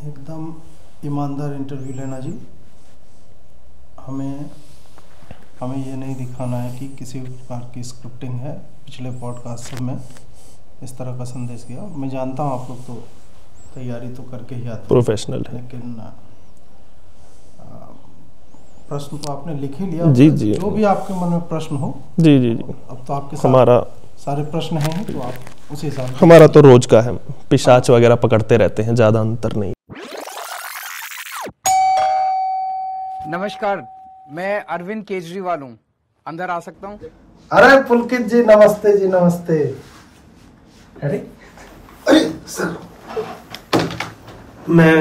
एकदम ईमानदार इंटरव्यू लेना जी। हमें ये नहीं दिखाना है कि किसी प्रकार की स्क्रिप्टिंग है। पिछले पॉडकास्ट सब में इस तरह का संदेश गया। मैं जानता हूँ आप लोग तो तैयारी तो करके ही आते हैं, प्रोफेशनल है, लेकिन प्रश्न तो आपने लिख ही लिया। जी जी, जो भी आपके मन में प्रश्न हो जी जी जी, अब तो आपके हमारा सारे प्रश्न हैं तो आप उसी हिसाब से। हमारा तो रोज का है, पिशाच वगैरह पकड़ते रहते हैं, ज्यादा अंतर नहीं। नमस्कार, मैं अरविंद केजरीवाल हूँ। अंदर आ सकता हूँ? अरे पुलकित जी नमस्ते जी, नमस्ते। अरे अरे सर, मैं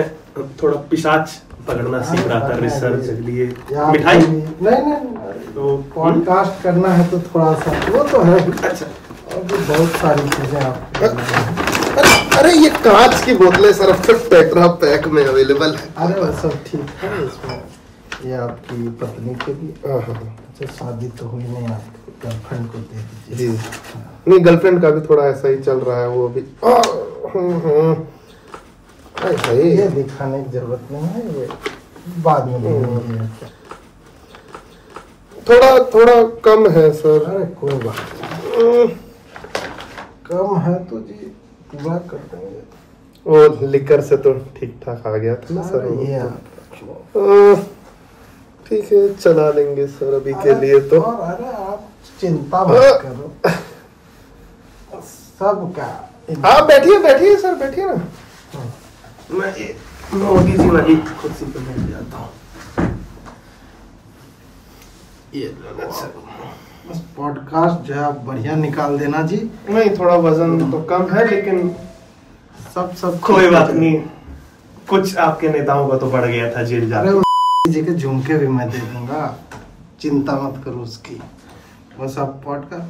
थोड़ा पिशाच पकड़ना सीख रहा था रिसर्च के लिए। मिठाई नहीं तो पॉडकास्ट करना है तो थोड़ा सा वो तो है। अच्छा, और भी बहुत सारी चीजें आप। अरे ये कांच की बोतलें सर अब तक टेट्रा पैक में अवेलेबल है। अरे वो सब ठीक है। इसमें ये आपकी पत्नी के लिए। अच्छा, शादी तो हुई नहीं, आप गर्लफ्रेंड को दे दीजिए। जी नहीं, गर्लफ्रेंड का भी थोड़ा ऐसा ही चल रहा है, वो अभी ये दिखाने की जरूरत नहीं है, ये बाद में देंगे। थोड़ा कम है सर। अरे कोई बात नहीं, कम है तो जी पूरा कर देंगे। वो लिकर से तो ठीक ठाक आ गया था ना सर। ये ठीक है, चला लेंगे सर अभी के लिए तो। अरे आप चिंता मत करो, सब का। आप बैठिए सर, बैठिए ना। मैं ये मोदी जी वाली कुर्सी पे बैठ जाता हूँ। ये बस पॉडकास्ट जो है आप बढ़िया निकाल देना जी। नहीं, थोड़ा वजन तो कम है, लेकिन सब कोई बात नहीं। कुछ आपके नेताओं का तो बढ़ गया था जेल जाके। जी के झुमके भी मैं दे दूंगा, चिंता मत करो उसकी। बस आप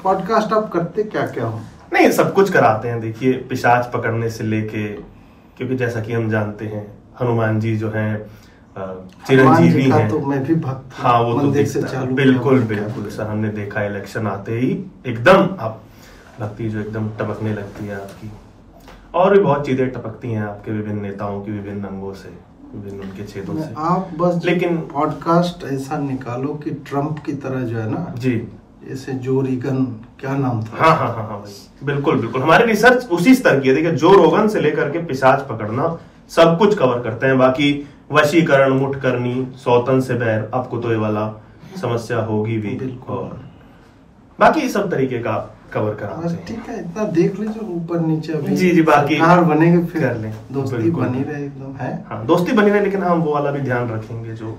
पॉडकास्ट आप करते क्या क्या हो? नहीं, सब कुछ कराते हैं। देखिए, पिशाच पकड़ने से लेके, क्योंकि जैसा कि हम जानते हैं हनुमान जी जो हैं चिरंजीवी हैं। तो मैं भी भक्त। हाँ, वो तो से चालू बिल्कुल सर, हमने देखा इलेक्शन आते ही एकदम आप भक्ति जो एकदम टपकने लगती है आपकी। और भी बहुत चीजें टपकती हैं आपके विभिन्न नेताओं की विभिन्न अंगों से, विभिन्न उनके छेदों से। आप बस लेकिन पॉडकास्ट ऐसा निकालो कि ट्रम्प की तरह जो है ना जी, जैसे जो रीगन, क्या नाम था? हाँ भाई, बिल्कुल हमारी रिसर्च उसी स्तर की है। देखिए, जो रोगन से लेकर के पिशाच पकड़ना सब कुछ कवर करते हैं। बाकी वशीकरण, मुठकरनी, सौतन से बैर, आपको तो ये वाला समस्या होगी भी, और बाकी सब तरीके का कवर कराते हैं। ठीक है, इतना देख लीजिए ऊपर नीचे। अभी जी, बाकी सरकार बनेगी फिर कर लें, दोस्ती बनी रहे एकदम है। हाँ, दोस्ती बनी रहे, लेकिन हम वो वाला भी ध्यान रखेंगे जो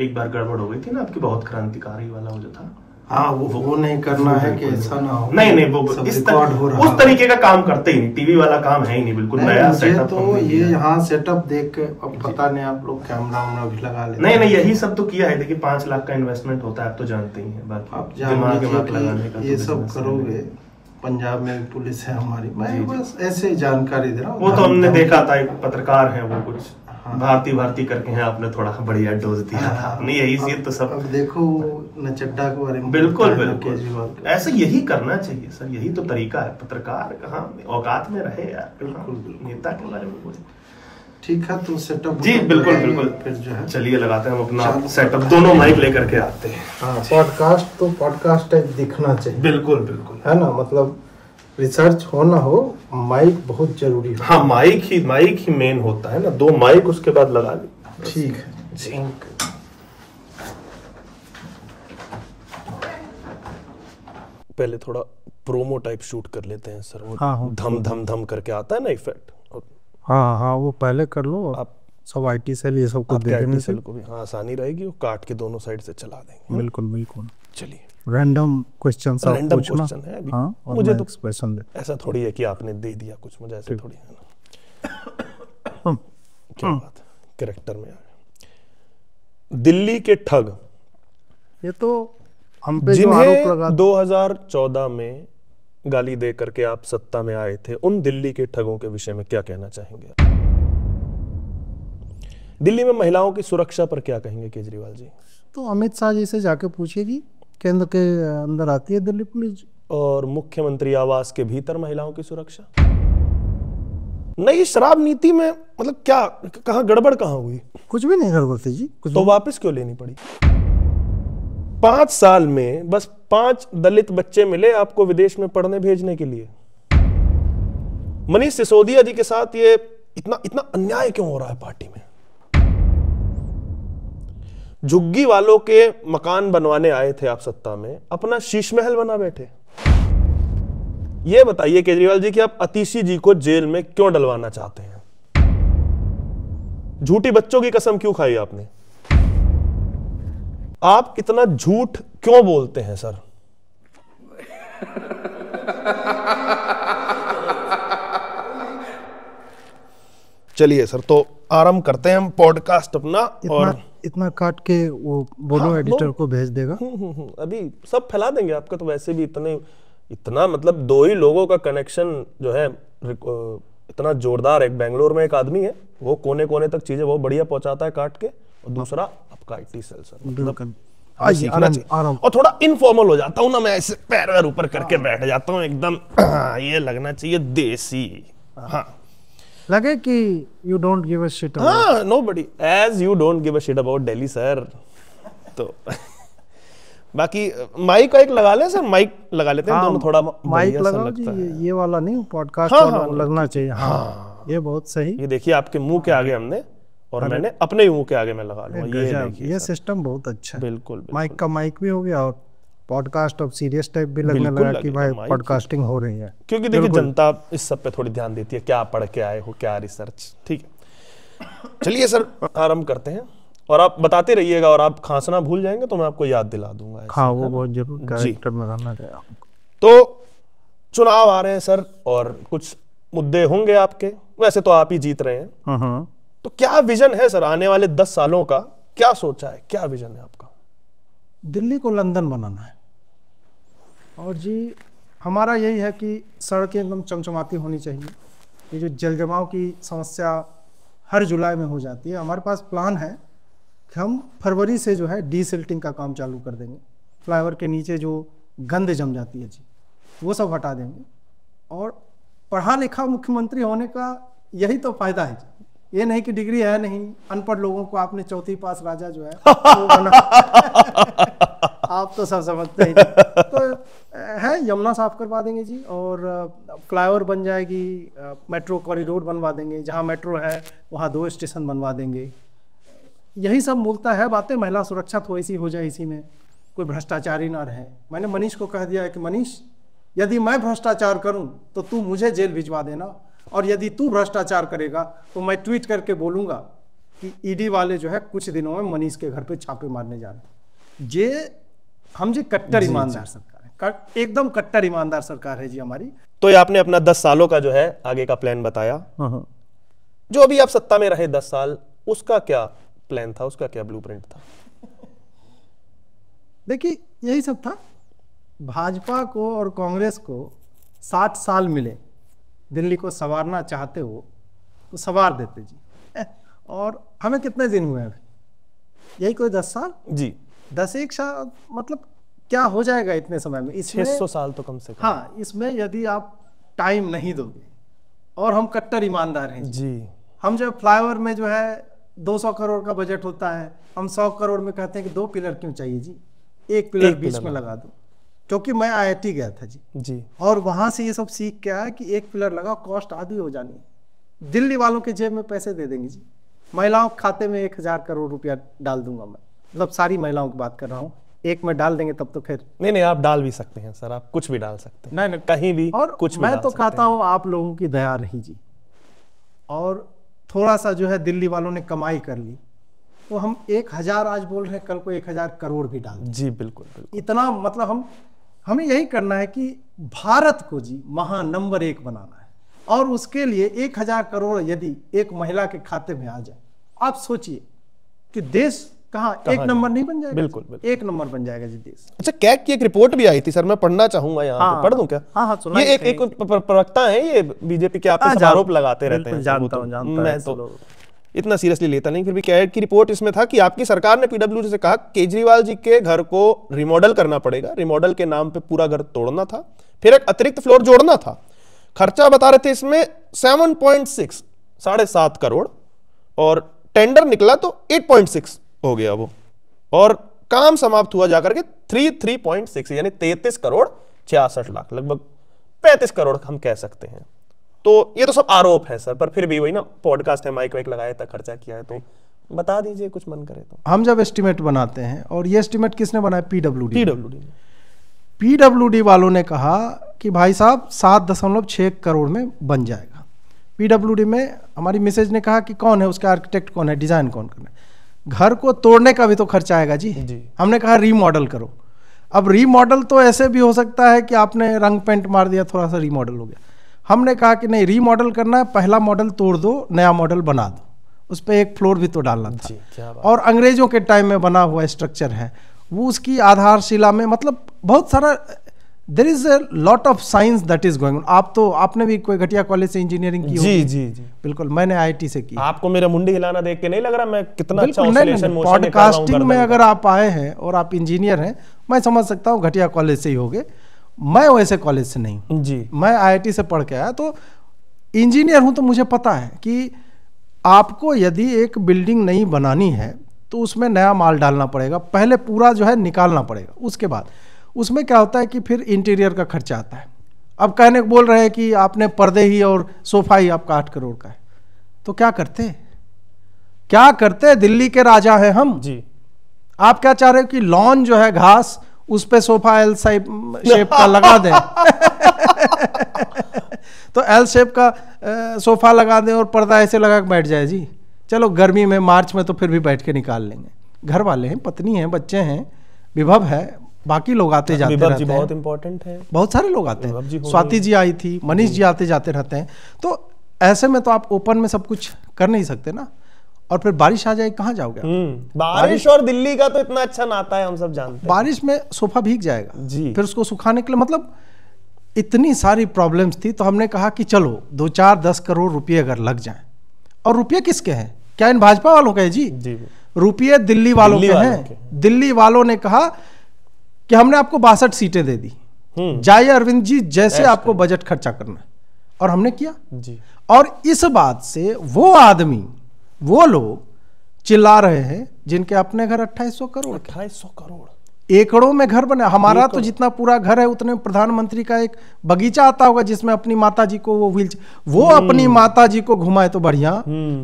एक बार गड़बड़ हो गई थी ना आपकी, बहुत क्रांतिकारी वाला वो जो था। हाँ, वो नहीं करना है कि ऐसा ना हो। नहीं, वो उस तरीके का काम करते ही नहीं। टीवी वाला काम है ही नहीं, बिल्कुल नया सेटअप। तो ये यहाँ सेटअप देख के अब पता नहीं आप लोग कैमरा भी लगा लेते। नहीं, यही सब तो किया है। देखिए, 5 लाख का इन्वेस्टमेंट होता है, आप तो जानते ही हैं। बाकी आप लगाने का ये सब करोगे। पंजाब में पुलिस है हमारी, मैं बस ऐसे जानकारी दे रहा हूँ। वो तो हमने देखा था, एक पत्रकार है वो कुछ भारती करके हैं, आपने थोड़ा बढ़िया डोज दिया था आपने। यही चीज तो सब। अब देखो नचड्डा के बारे में बिल्कुल ऐसे यही करना चाहिए सर, यही तो तरीका है। पत्रकार कहाँ औकात में रहे यार, बिल्कुल नेता के बारे में बोले। ठीक है, तो सेटअप जी बिल्कुल फिर जो है चलिए लगाते हैं हम अपना सेटअप। दोनों माइक लेकर के आते हैं। हाँ, पॉडकास्ट टाइप दिखना चाहिए। बिल्कुल है ना, मतलब रिसर्च हो ना हो, माइक बहुत जरूरी है। हाँ, माइक ही मेन होता है ना। 2 माइक उसके बाद लगा ली। ठीक है जी। पहले थोड़ा प्रोमो टाइप शूट कर लेते हैं सर। वो हाँ, धम करके आता है ना इफेक्ट। हाँ, वो पहले कर लो। आप सब आईटी सेल ये सब को दे देने से को भी हाँ आसानी रहेगी। वो काट के दोनों साइड से चला देंगे। बिल्कुल। चलिए, रैंडम क्वेश्चन है अभी। हाँ, मुझे तो एक्सप्रेशन दे। ऐसा थोड़ी है कि आपने दे दिया कुछ, मुझे ऐसा थोड़ी है ना। क्या बात है, कैरेक्टर में आया। दिल्ली के ठग, ये तो हम पे जो आरोप लगा 2014 में गाली दे करके आप सत्ता में आए थे, उन दिल्ली के ठगों के विषय में क्या कहना चाहेंगे? दिल्ली में महिलाओं की सुरक्षा पर क्या कहेंगे केजरीवाल जी? तो अमित शाह जी से जाके पूछिए कि केंद्र के अंदर आती है दिल्ली पुलिस। और मुख्यमंत्री आवास के भीतर महिलाओं की सुरक्षा? नहीं, शराब नीति में मतलब क्या, कहाँ गड़बड़ कहाँ हुई? कुछ भी नहीं गड़बड़ थी जी, कुछ तो वापस क्यों लेनी पड़ी? 5 साल में बस 5 दलित बच्चे मिले आपको विदेश में पढ़ने भेजने के लिए। मनीष सिसोदिया जी के साथ ये इतना अन्याय क्यों हो रहा है पार्टी में? झुग्गी वालों के मकान बनवाने आए थे आप सत्ता में, अपना शीश महल बना बैठे। ये बताइए केजरीवाल जी कि आप अतिशी जी को जेल में क्यों डलवाना चाहते हैं? झूठी बच्चों की कसम क्यों खाई आपने? आप इतना झूठ क्यों बोलते हैं सर? चलिए सर, तो आरंभ करते हैं हम पॉडकास्ट अपना। और इतना काट के वो बोलो एडिटर को भेज देगा। अभी सब फैला देंगे आपका, तो वैसे भी इतना मतलब 2 ही लोगों का कनेक्शन जो है इतना जोरदार। एक बेंगलोर में एक आदमी है, वो कोने कोने तक चीजें बहुत बढ़िया पहुंचाता है काट के, और दूसरा आपका IT सेल सर। मतलब सीखना चाहिए। और थोड़ा इनफॉर्मल हो जाता हूँ ना मैं, ऐसे पैर वैर ऊपर करके बैठ जाता हूँ एकदम। ये लगना चाहिए देसी। हाँ, लगे कि you don't give a shit. हाँ, nobody as you don't give a shit about Delhi sir. तो बाकी माइक एक लगा ले सर, माइक लगा लेते हैं दोनों, थोड़ा माइक लगाओ जी। ये वाला नहीं, पॉडकास्ट वाला लगना चाहिए। हाँ, ये बहुत सही। ये देखिए आपके मुंह के आगे हमने, और मैंने अपने ही मुंह के आगे मैं लगा लूंगा। ये सिस्टम बहुत अच्छा है। बिल्कुल, माइक का माइक भी हो गया, और पॉडकास्ट अब सीरियस टाइप भी लगने लगा कि भाई पॉडकास्टिंग हो रही है। क्योंकि देखिए जनता इस सब पे थोड़ी ध्यान देती है, क्या पढ़ के आए हो, क्या रिसर्च। ठीक है, चलिए सर आरंभ करते हैं, और आप बताते रहिएगा, और आप खांसना भूल जाएंगे तो मैं आपको याद दिला दूंगा। हाँ, वो बहुत जरूर कैरेक्टर में रहना चाहिए। तो चुनाव आ रहे हैं सर, और कुछ मुद्दे होंगे आपके, वैसे तो आप ही जीत रहे हैं। तो क्या विजन है सर आने वाले 10 सालों का? क्या सोचा है, क्या विजन है आपका? दिल्ली को लंदन बनाना है। और जी हमारा यही है कि सड़कें एकदम चमचमाती होनी चाहिए। ये जो जल जमाव की समस्या हर जुलाई में हो जाती है, हमारे पास प्लान है कि हम फरवरी से जो है डीसिल्टिंग का काम चालू कर देंगे। फ्लाईओवर के नीचे जो गंद जम जाती है जी, वो सब हटा देंगे। और पढ़ा लिखा मुख्यमंत्री होने का यही तो फायदा है जी। ये नहीं कि डिग्री है नहीं, अनपढ़ लोगों को आपने 4वीं पास राजा जो है वो बना। आप तो सब समझते हैं। तो है, यमुना साफ करवा देंगे जी, और फ्लाईओवर बन जाएगी, मेट्रो कॉरिडोर बनवा देंगे। जहाँ मेट्रो है वहाँ 2 स्टेशन बनवा देंगे। यही सब मूलतः है बातें। महिला सुरक्षा थोड़ी सी हो जाए, इसी में कोई भ्रष्टाचारी ना रहे। मैंने मनीष को कह दिया है कि मनीष, यदि मैं भ्रष्टाचार करूं तो तू मुझे जेल भिजवा देना, और यदि तू भ्रष्टाचार करेगा तो मैं ट्वीट करके बोलूंगा कि ईडी वाले जो है कुछ दिनों में मनीष के घर पे छापे मारने जा रहे हैं। जे हम जी कट्टर ईमानदार सरकार है, एकदम कट्टर ईमानदार सरकार है जी हमारी। तो ये आपने अपना 10 सालों का जो है आगे का प्लान बताया। जो अभी आप सत्ता में रहे 10 साल, उसका क्या प्लान था, उसका क्या ब्लूप्रिंट था? देखिए यही सब था। भाजपा को और कांग्रेस को 60 साल मिले। दिल्ली को संवारना चाहते हो तो संवार देते जी। और हमें कितने दिन हुए अभी? यही कोई 10 साल जी। 10-1 साल मतलब क्या हो जाएगा इतने समय में? इसमें 600 साल तो कम से कम। हाँ, इसमें यदि आप टाइम नहीं दोगे, और हम कट्टर ईमानदार हैं जी। हम जब फ्लाईओवर में जो है 200 करोड़ का बजट होता है, हम 100 करोड़ में कहते हैं कि 2 पिलर क्यों चाहिए जी, 1 पिलर बीच में लगा दो। क्योंकि मैं IIT गया था जी, और वहां से ये सब सीख के आया कि 1 पिलर लगा, कॉस्ट आधी हो जानी है। दिल्ली वालों के जेब में पैसे दे देंगे जी। महिलाओं के खाते में 1000 करोड़ रुपया डाल दूंगा मैं, मतलब सारी महिलाओं की बात कर रहा हूँ। एक में डाल देंगे तब तो फिर नहीं, आप डाल भी सकते हैं सर, आप कुछ भी डाल सकते हैं। नहीं, कहीं भी। और कुछ मैं तो कहता हूँ आप लोगों की दया रही जी, और थोड़ा सा जो है दिल्ली वालों ने कमाई कर ली, तो हम 1000 आज बोल रहे हैं, कल को 1000 करोड़ भी डाल जी। बिल्कुल, बिल्कुल। इतना मतलब हमें यही करना है कि भारत को जी नंबर 1 बनाना है। और उसके लिए 1000 करोड़ यदि एक महिला के खाते में आ जाए, आप सोचिए कि देश कहाँ 1 नंबर नहीं बन जाएगा? बिल्कुल, बिल्कुल 1 नंबर बन जाएगा जी देश। अच्छा, कैग की एक रिपोर्ट भी आई थी सर, मैं पढ़ना चाहूंगा यहाँ। हाँ, पढ़ दूं क्या? हाँ, ये एक प्रवक्ता है, ये बीजेपी के आप आरोप लगाते रहते हैं। जानता मैं तो इतना सीरियसली लेता नहीं, फिर भी कैग की रिपोर्ट इसमें था कि आपकी सरकार ने PWD से कहा केजरीवाल जी के घर को रिमॉडल करना पड़ेगा। रिमॉडल के नाम पे पूरा घर तोड़ना था, फिर एक अतिरिक्त फ्लोर जोड़ना था। खर्चा बता रहे थे इसमें 7.6 7.5 करोड़, और टेंडर निकला तो 8.6 हो गया वो, और काम समाप्त हुआ जाकर के 3.6 यानी 33 करोड़ 66 लाख, लगभग 35 करोड़ हम कह सकते हैं। तो ये तो सब आरोप है सर, पर फिर भी वही ना, पॉडकास्ट है, माइक वाइक लगाया था, खर्चा किया है, तो बता दीजिए कुछ मन करे तो। हम जब एस्टिमेट बनाते हैं, और ये एस्टिमेट किसने बनाया? पीडब्ल्यूडी। पीडब्ल्यूडी वालों ने कहा कि भाई साहब 7.6 करोड़ में बन जाएगा। पीडब्ल्यूडी में हमारी मिसेज ने कहा कि कौन है उसका आर्किटेक्ट, कौन है, डिजाइन कौन करना है, घर को तोड़ने का भी तो खर्चा आएगा जी। हमने कहा रीमॉडल करो। अब रीमॉडल तो ऐसे भी हो सकता है कि आपने रंग पेंट मार दिया, थोड़ा सा रीमॉडल हो गया। हमने कहा कि नहीं, रीमॉडल करना है, पहला मॉडल तोड़ दो, नया मॉडल बना दो, उस पर एक फ्लोर भी तो डालना था। और अंग्रेजों के टाइम में बना हुआ स्ट्रक्चर है वो, उसकी आधारशिला में मतलब बहुत सारा there is a lot of science that is going on. आपने भी कोई घटिया कॉलेज से इंजीनियरिंग की होगी? जी। बिल्कुल, मैंने आईआईटी से की। आपको मेरा मुंडी हिलाना देख के नहीं लग रहा मैं कितना अच्छा ऑसिलेशन मोशन कर रहा हूं? पॉडकास्टिंग में अगर आप आए हैं और आप इंजीनियर हैं, मैं समझ सकता हूँ घटिया कॉलेज से ही होगे, मैं वैसे कॉलेज से नहीं जी, मैं आईआईटी से पढ़ के आया, तो इंजीनियर हूं, तो मुझे पता है कि आपको यदि एक बिल्डिंग नई बनानी है तो उसमें नया माल डालना पड़ेगा, पहले पूरा जो है निकालना पड़ेगा, उसके बाद उसमें क्या होता है कि फिर इंटीरियर का खर्चा आता है। अब कहने को बोल रहे हैं कि आपने पर्दे ही और सोफा ही आपका 8 करोड़ का है, तो क्या करते? दिल्ली के राजा हैं हम जी। आप क्या चाह रहे हो कि लॉन जो है घास, उस पे सोफा एल शेप का लगा दें? तो एल शेप का सोफा लगा दें और पर्दा ऐसे लगा के बैठ जाए जी। चलो गर्मी में, मार्च में तो फिर भी बैठ के निकाल लेंगे, घर वाले हैं, पत्नी हैं, बच्चे हैं, विभव है, बाकी लोग आते जाते रहते हैं, बहुत इंपॉर्टेंट है, बहुत सारे लोग आते हैं, स्वाति जी आई थी, मनीष जी आते जाते रहते हैं। तो ऐसे में तो आप ओपन में सब कुछ कर नहीं सकते ना, और फिर बारिश आ जाए, कहाँ जाओगे? बारिश और दिल्ली का तो इतना अच्छा नाता है, हम सब जानते हैं। बारिश में सोफा भीग जाएगा जी, फिर उसको सुखाने के लिए, मतलब इतनी सारी प्रॉब्लम्स थी। तो हमने कहा कि चलो 2-4-10 करोड़ रुपए अगर लग जाएं, और रुपये किसके हैं? क्या इन भाजपा वालों के हैं जी? रुपये दिल्ली वालों के हैं। दिल्ली वालों ने कहा कि हमने आपको 62 सीटें दे दी, जाइए अरविंद जी जैसे आपको बजट खर्चा करना है, और हमने किया जी। और इस बात से वो आदमी, वो लोग चिल्ला रहे हैं जिनके अपने घर 2800 करोड़ एकड़ों में घर बने। हमारा तो जितना पूरा घर है उतने प्रधानमंत्री का एक बगीचा आता होगा जिसमें अपनी माता जी को वो अपनी माता जी को घुमाए तो बढ़िया।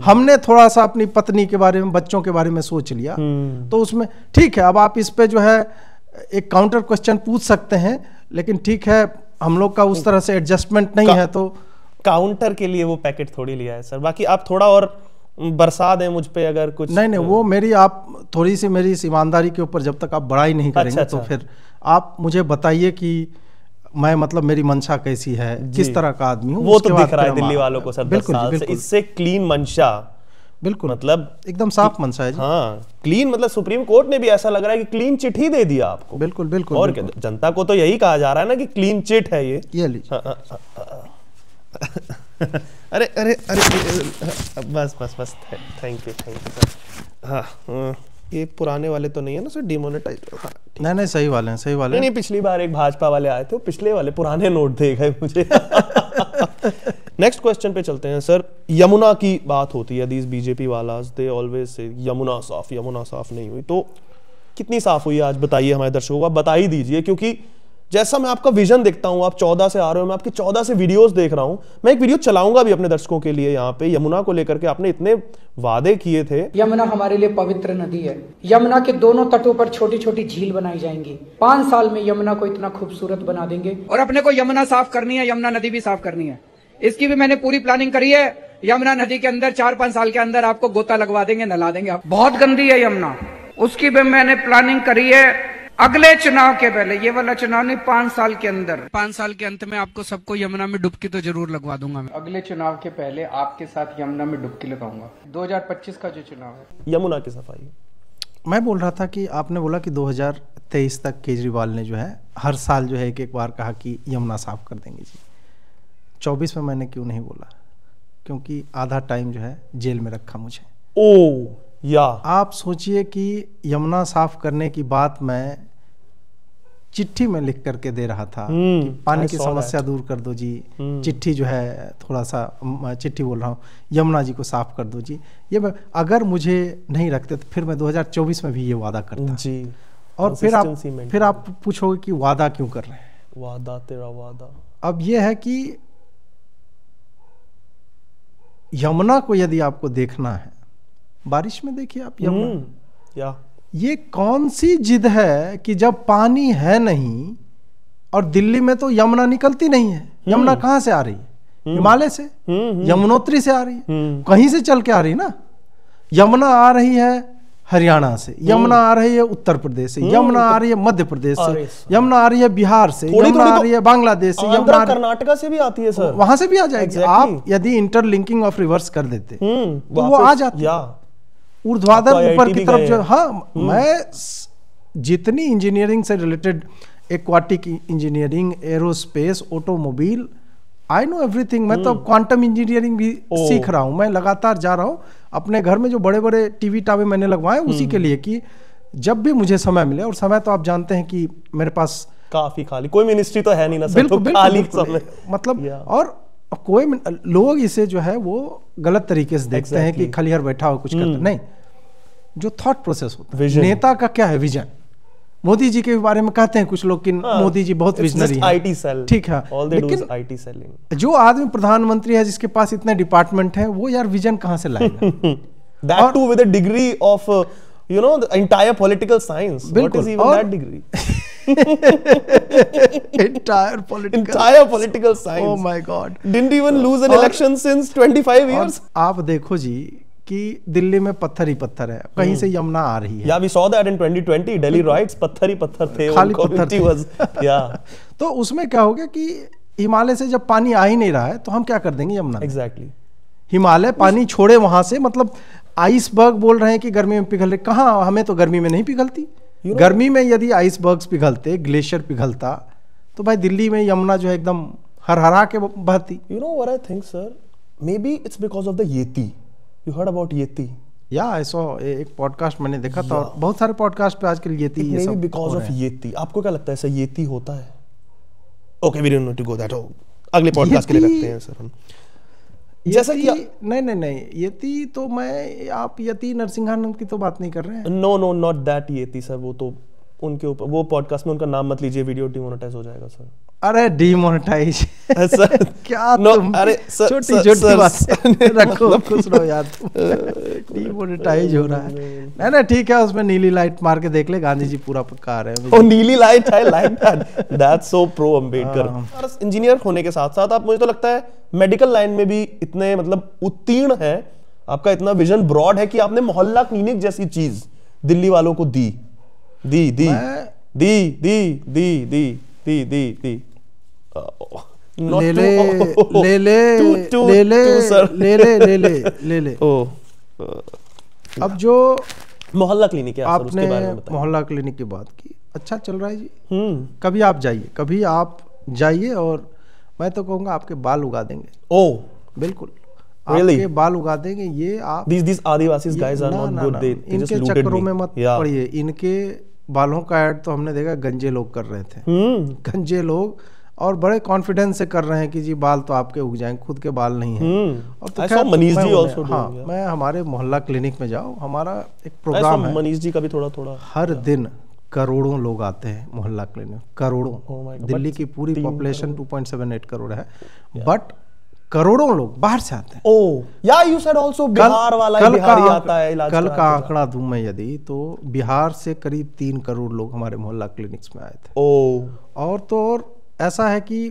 हमने थोड़ा सा अपनी पत्नी के बारे में, बच्चों के बारे में सोच लिया, तो उसमें ठीक है। अब आप इस पे जो है एक काउंटर क्वेश्चन पूछ सकते हैं, लेकिन ठीक है, हम लोग का उस तरह से एडजस्टमेंट नहीं है, तो काउंटर के लिए वो पैकेट थोड़ी लिया है सर। बाकी आप थोड़ा और बरसा दें मुझ पे अगर कुछ। नहीं, वो मेरी, आप थोड़ी सी मेरी इस ईमानदारी के ऊपर जब तक आप बड़ाई नहीं करेंगे अच्छा। तो फिर आप मुझे बताइए कि मैं, मतलब मेरी मंशा कैसी है, किस तरह का आदमी हूँ, वो तो दिख रहा है दिल्ली वालों को सर। बिल्कुल, इससे क्लीन मंशा, बिल्कुल, मतलब एकदम साफ मंशा है जी। हाँ, क्लीन, मतलब सुप्रीम कोर्ट ने भी ऐसा लग रहा है कि क्लीन चिट ही दे दिया आपको। बिल्कुल बिल्कुल। और क्या, जनता को तो यही कहा जा रहा है ना कि क्लीन चिट है ये लीजिए। अरे अरे अरे बस बस बस, थैंक यू सर। हाँ, ये पुराने वाले तो नहीं है ना सर, डिमोनेटाइज? नहीं, सही वाले हैं, सही वाले। नहीं, पिछली बार एक भाजपा वाले आए थे, पिछले वाले पुराने नोट दे गए मुझे। नेक्स्ट क्वेश्चन पे चलते हैं सर। यमुना की बात होती है, दीज बीजेपी वालास दे ऑलवेज से यमुना साफ नहीं हुई, तो कितनी साफ हुई आज बताइए हमारे दर्शकों को, बता ही दीजिए। क्योंकि जैसा मैं आपका विजन देखता हूं, आप 14 से आ रहे हो, मैं आपकी 14 से वीडियोस देख रहा हूं, मैं एक वीडियो चलाऊंगा भी अपने दर्शकों के लिए यहाँ पे, यमुना को लेकर के आपने इतने वादे किए थे। यमुना हमारे लिए पवित्र नदी है। यमुना के दोनों तटों पर छोटी छोटी झील बनाई जाएंगी। 5 साल में यमुना को इतना खूबसूरत बना देंगे। और अपने को यमुना साफ करनी है, यमुना नदी भी साफ करनी है। इसकी भी मैंने पूरी प्लानिंग करी है। यमुना नदी के अंदर 4-5 साल के अंदर आपको गोता लगवा देंगे, नला देंगे। बहुत गंदी है यमुना, उसकी भी मैंने प्लानिंग करी है। अगले चुनाव के पहले, ये वाला चुनाव नहीं, 5 साल के अंदर, 5 साल के अंत में आपको सबको यमुना में डुबकी तो जरूर लगवा दूंगा मैं। अगले चुनाव के पहले आपके साथ यमुना में डुबकी लगाऊंगा। 2025 का जो चुनाव है, यमुना की सफाई। मैं बोल रहा था कि आपने बोला कि 2023 तक केजरीवाल ने जो है हर साल जो है एक बार कहा कि यमुना साफ कर देंगे जी। 24 में मैंने क्यों नहीं बोला? क्योंकि आधा टाइम जो है जेल में रखा मुझे। या आप सोचिए कि यमुना साफ करने की बात मैं चिट्ठी में लिख करके दे रहा था कि पानी I की saw समस्या दूर कर दो जी, चिट्ठी जो है थोड़ा सा, चिट्ठी बोल रहा हूँ, यमुना जी को साफ कर दो जी। ये अगर मुझे नहीं रखते तो फिर मैं 2024 में भी ये वादा करता जी। और फिर आप पूछोगे कि वादा क्यों कर रहे हैं? वादा तेरा वादा। अब ये है कि यमुना को यदि आपको देखना है, बारिश में देखिए आप यमुना, या ये कौन सी जिद है कि जब पानी है नहीं, और दिल्ली में तो यमुना निकलती नहीं है। यमुना कहाँ से आ रही है? हिमालय से, यमुनोत्री से आ रही है, कहीं से चल के आ रही है ना। यमुना आ रही है हरियाणा से, यमुना आ रही है उत्तर प्रदेश से, यमुना आ रही है मध्य प्रदेश से, यमुना आ रही है बिहार से, यमुना आ रही है बांग्लादेश से, यमुना कर्नाटका से भी आती है सर, वहां से भी आ जाएगी। आप यदि इंटरलिंकिंग ऑफ रिवर्स कर देते तो वो आ जाती, ऊर्ध्वाधर ऊपर की तरफ जो। हाँ, मैं जितनी इंजीनियरिंग से related, aquatic engineering, aerospace, automobile, I know everything. मैं तो क्वांटम इंजीनियरिंग भी सीख रहा हूँ, मैं लगातार जा रहा हूँ। अपने घर में जो बड़े बड़े टीवी टावे मैंने लगवाए उसी के लिए कि जब भी मुझे समय मिले, और समय तो आप जानते हैं कि मेरे पास काफी खाली, कोई मिनिस्ट्री तो है नहीं ना सर, बिल्कुल, तो बिल्कुल, खाली बिल्कुल, समय मतलब और कोई लोग इसे जो है वो गलत तरीके से देखते हैं कि खलिहर बैठा हो कुछ करता नहीं। जो थॉट प्रोसेस होता है, नेता का क्या है विजन। मोदी जी के बारे में कहते हैं कुछ लोग कि मोदी जी बहुत विजनरी है, ठीक है, लेकिन जो आदमी प्रधानमंत्री है जिसके पास इतने डिपार्टमेंट हैं, वो यार विजन कहाँ से लाएगा? That too with a degree of the entire political science. What is even that degree? Entire political science. Oh my God. Didn't even lose an election since 25 years. आप देखो जी कि दिल्ली में पत्थर ही पत्थर है, कहीं से यमुना आ रही है। Yeah, we saw that in 2020. Delhi riots, पत्थर ही पत्थर थे, खाली पत्थर थे। Yeah. तो उसमें क्या हो गया कि हिमालय से जब पानी आ ही नहीं रहा है तो हम क्या कर देंगे यमुना? Exactly. हिमालय पानी छोड़े वहां से, मतलब आइसबर्ग बोल रहे हैं कि गर्मी में पिघल रहे, कहाँ, हमें तो गर्मी में नहीं पिघलती। गर्मी में यदि आइसबर्ग्स पिघलते, ग्लेशियर पिघलता, तो भाई दिल्ली में यमुना जो है एकदम हरहरा के बहती। You know what I think, sir? Maybe it's because of the Yeti. You heard about Yeti? या ऐसा एक पॉडकास्ट मैंने देखा था, और बहुत सारे पॉडकास्ट पे आजकल येती ये सब बिकॉज ऑफ येती। आपको क्या लगता है ऐसा येती होता है? Okay, we don't need to go that, अगले पॉडकास्ट के लिए रखते हैं सर हम। जैसा कि नहीं येती तो मैं, आप यति नरसिंहानंद की तो बात नहीं कर रहे हैं। No not that yeti sir, वो तो उनके ऊपर, वो पॉडकास्ट में उनका नाम मत लीजिए, वीडियो डिमोनेटाइज हो जाएगा सर। अरे डिमोनेटाइज सर क्या no, तुम अरे छोटी छोटी बातें रखो, खुश रहो यार। डिमोनेटाइज हो रहा है ना, ठीक है, उसमें नीली लाइट मार के देख ले, गांधी जी पूरा पक्का आ रहे हैं। ओ नीली light, I like that, that's so pro Ambedkar. Engineer होने के साथ साथ आप, मुझे तो लगता है मेडिकल लाइन में भी इतने मतलब उत्तीर्ण है, आपका इतना विजन ब्रॉड है कि आपने मोहल्ला क्लिनिक जैसी चीज दिल्ली वालों को दी। ले। अब जो मोहल्ला क्लिनिक है, आपने मोहल्ला क्लिनिक की बात की, अच्छा चल रहा है जी। कभी आप जाइए और मैं तो कहूँगा आपके बाल उगा देंगे। ओह बिल्कुल, Really? आपके बाल उगा देंगे। ये आप these Adivasis guys are not good. They just इनके looted चक्करों me. में मत पड़िए। इनके बालों का ऐड तो हमने देखा गंजे लोग कर रहे थे, गंजे लोग, और बड़े कॉन्फिडेंस से कर रहे हैं कि जी बाल तो आपके उग जाएंगे, खुद के बाल नहीं हैं। और तो खैर मनीष जी also हाँ, मैं हमारे मोहल्ला क्लिनिक में जाओ, हमारा एक प्रोग्राम है, मनीष जी का भी थोड़ा हर दिन करोड़ों लोग आते हैं मोहल्ला क्लिनिक, करोड़ों। दिल्ली की पूरी पॉपुलेशन 2.78 करोड़ है, बट करोड़ों लोग बाहर से आते हैं। ओह या यू सेड आल्सो बिहार वाला बिहारी आता है इलाज कल का आंकड़ा दूं मैं यदि, तो बिहार से करीब 3 करोड़ लोग हमारे मोहल्ला क्लिनिक्स में आए थे। ओह और तो और ऐसा है कि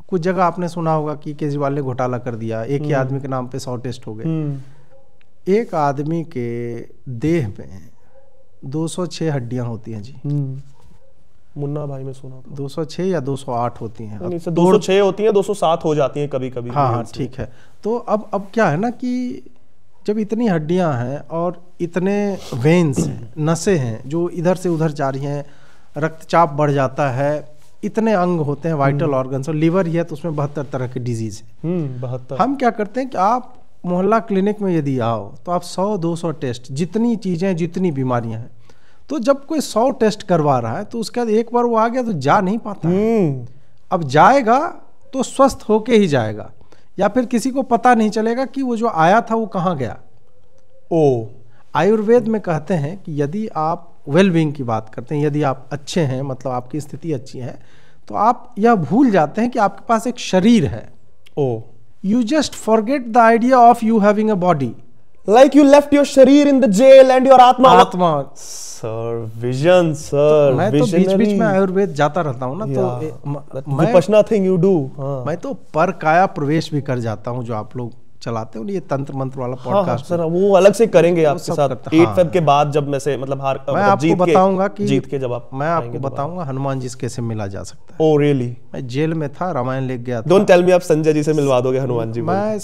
कुछ जगह आपने सुना होगा कि केजरीवाल ने घोटाला कर दिया, एक ही आदमी के नाम पे 100 टेस्ट हो गए। एक आदमी के देह में 206 हड्डियां होती हैं जी। मुन्ना भाई में सुना था 206 या 208 होती हैं। 206 होती हैं, 207 हो जाती हैं कभी कभी। हाँ ठीक है। तो अब क्या है ना कि जब इतनी हड्डियां हैं और इतने वेन्स हैं, नसें हैं जो इधर से उधर जा रही हैं, रक्तचाप बढ़ जाता है, इतने अंग होते हैं वाइटल ऑर्गन्स, और लीवर ही है तो उसमें 72 तरह की डिजीज है। 72। हम क्या करते हैं कि आप मोहल्ला क्लिनिक में यदि आओ तो आप 100-200 टेस्ट, जितनी चीज़ें जितनी बीमारियां हैं, तो जब कोई 100 टेस्ट करवा रहा है तो उसके बाद एक बार वो आ गया तो जा नहीं पाता है। अब जाएगा तो स्वस्थ होके ही जाएगा, या फिर किसी को पता नहीं चलेगा कि वो जो आया था वो कहाँ गया। आयुर्वेद में कहते हैं कि यदि आप वेलबींग की बात करते हैं, यदि आप अच्छे हैं, मतलब आपकी स्थिति अच्छी है, तो आप यह भूल जाते हैं कि आपके पास एक शरीर है। You just forget the idea of you having a body, like you left your sharir in the jail and your atma. Sir vision, sir मैं तो बीच बीच में आयुर्वेद जाता रहता हूँ ना, तो विपश्यना थिंग यू डू। मैं तो पर काया प्रवेश भी कर जाता हूँ, जो आप लोग चलाते हो ये तंत्र मंत्र वाला पॉडकास्ट। सर वो अलग से करेंगे आपके साथ 8 फेब के बाद, जब मैं से मतलब हार मैं आपको बताऊंगा कि जीत के जब आप मैं आपको बताऊंगा हनुमान जी से कैसे मिला जा सकता है। Oh really? मैं जेल में था, रामायण लेके गया था। डोंट टेल मी आप संजय जी से मिलवा दोगे हनुमान जी? मैं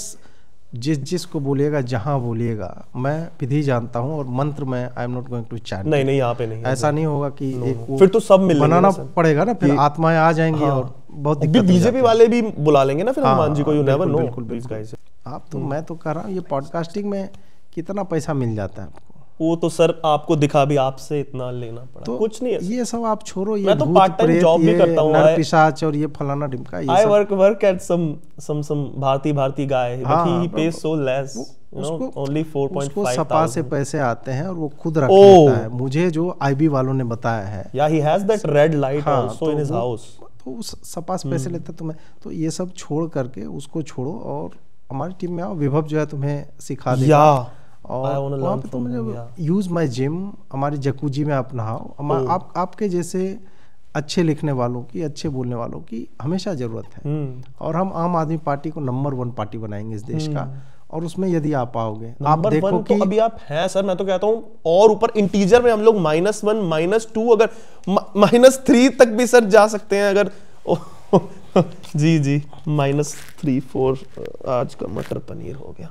जिसको बोलिएगा, जहां बोलिएगा, मैं विधि जानता हूँ और मंत्र में I am not going to chant. नहीं यहाँ पे नहीं, ऐसा नहीं होगा कि एक फिर तो सब मिल बनाना पड़ेगा ना, फिर आत्माएं आ जाएंगी और बहुत दिक्कत। बीजेपी वाले भी बुला लेंगे ना फिर हनुमान जी को, यू नेवर नो। बिल्कुल आप तो मैं तो कह रहा हूँ ये पॉडकास्टिंग में कितना पैसा मिल जाता है आपको। वो तो सर आपको दिखा भी, आपसे इतना लेना पड़ा तो कुछ नहीं है। ये सब आप छोड़ो, ये मैं तो पार्ट टाइम जॉब भी करता हूँ, पिशाच और ये फलाना ढिमका। I work at some Bharti guy, but he pays so less, only 4.5। उसको सपा से पैसे आते हैं और वो खुद रख लेता है, मुझे जो आईबी वालों ने बताया है। या he has that red light also in his house. तो उस सपा से पैसे लेते तुम्हें, तो ये सब छोड़ करके उसको छोड़ो और हमारी टीम में आओ। विभव जो है तुम्हें सिखा देगा, और वहाँ पे तुम यूज माई जिम, हमारी जकूजी में आप नहाओ। आपके जैसे अच्छे लिखने वालों की, अच्छे बोलने वालों की हमेशा जरूरत है, और हम आम आदमी पार्टी को नंबर 1 पार्टी बनाएंगे इस देश का। और उसमें यदि आप आओगे, आप देखो कि तो अभी आप हैं सर, मैं तो कहता हूँ, और ऊपर इंटीजर में हम लोग -1 -2 अगर -3 तक भी सर जा सकते हैं अगर जी -3 4 आज का मटर पनीर हो गया।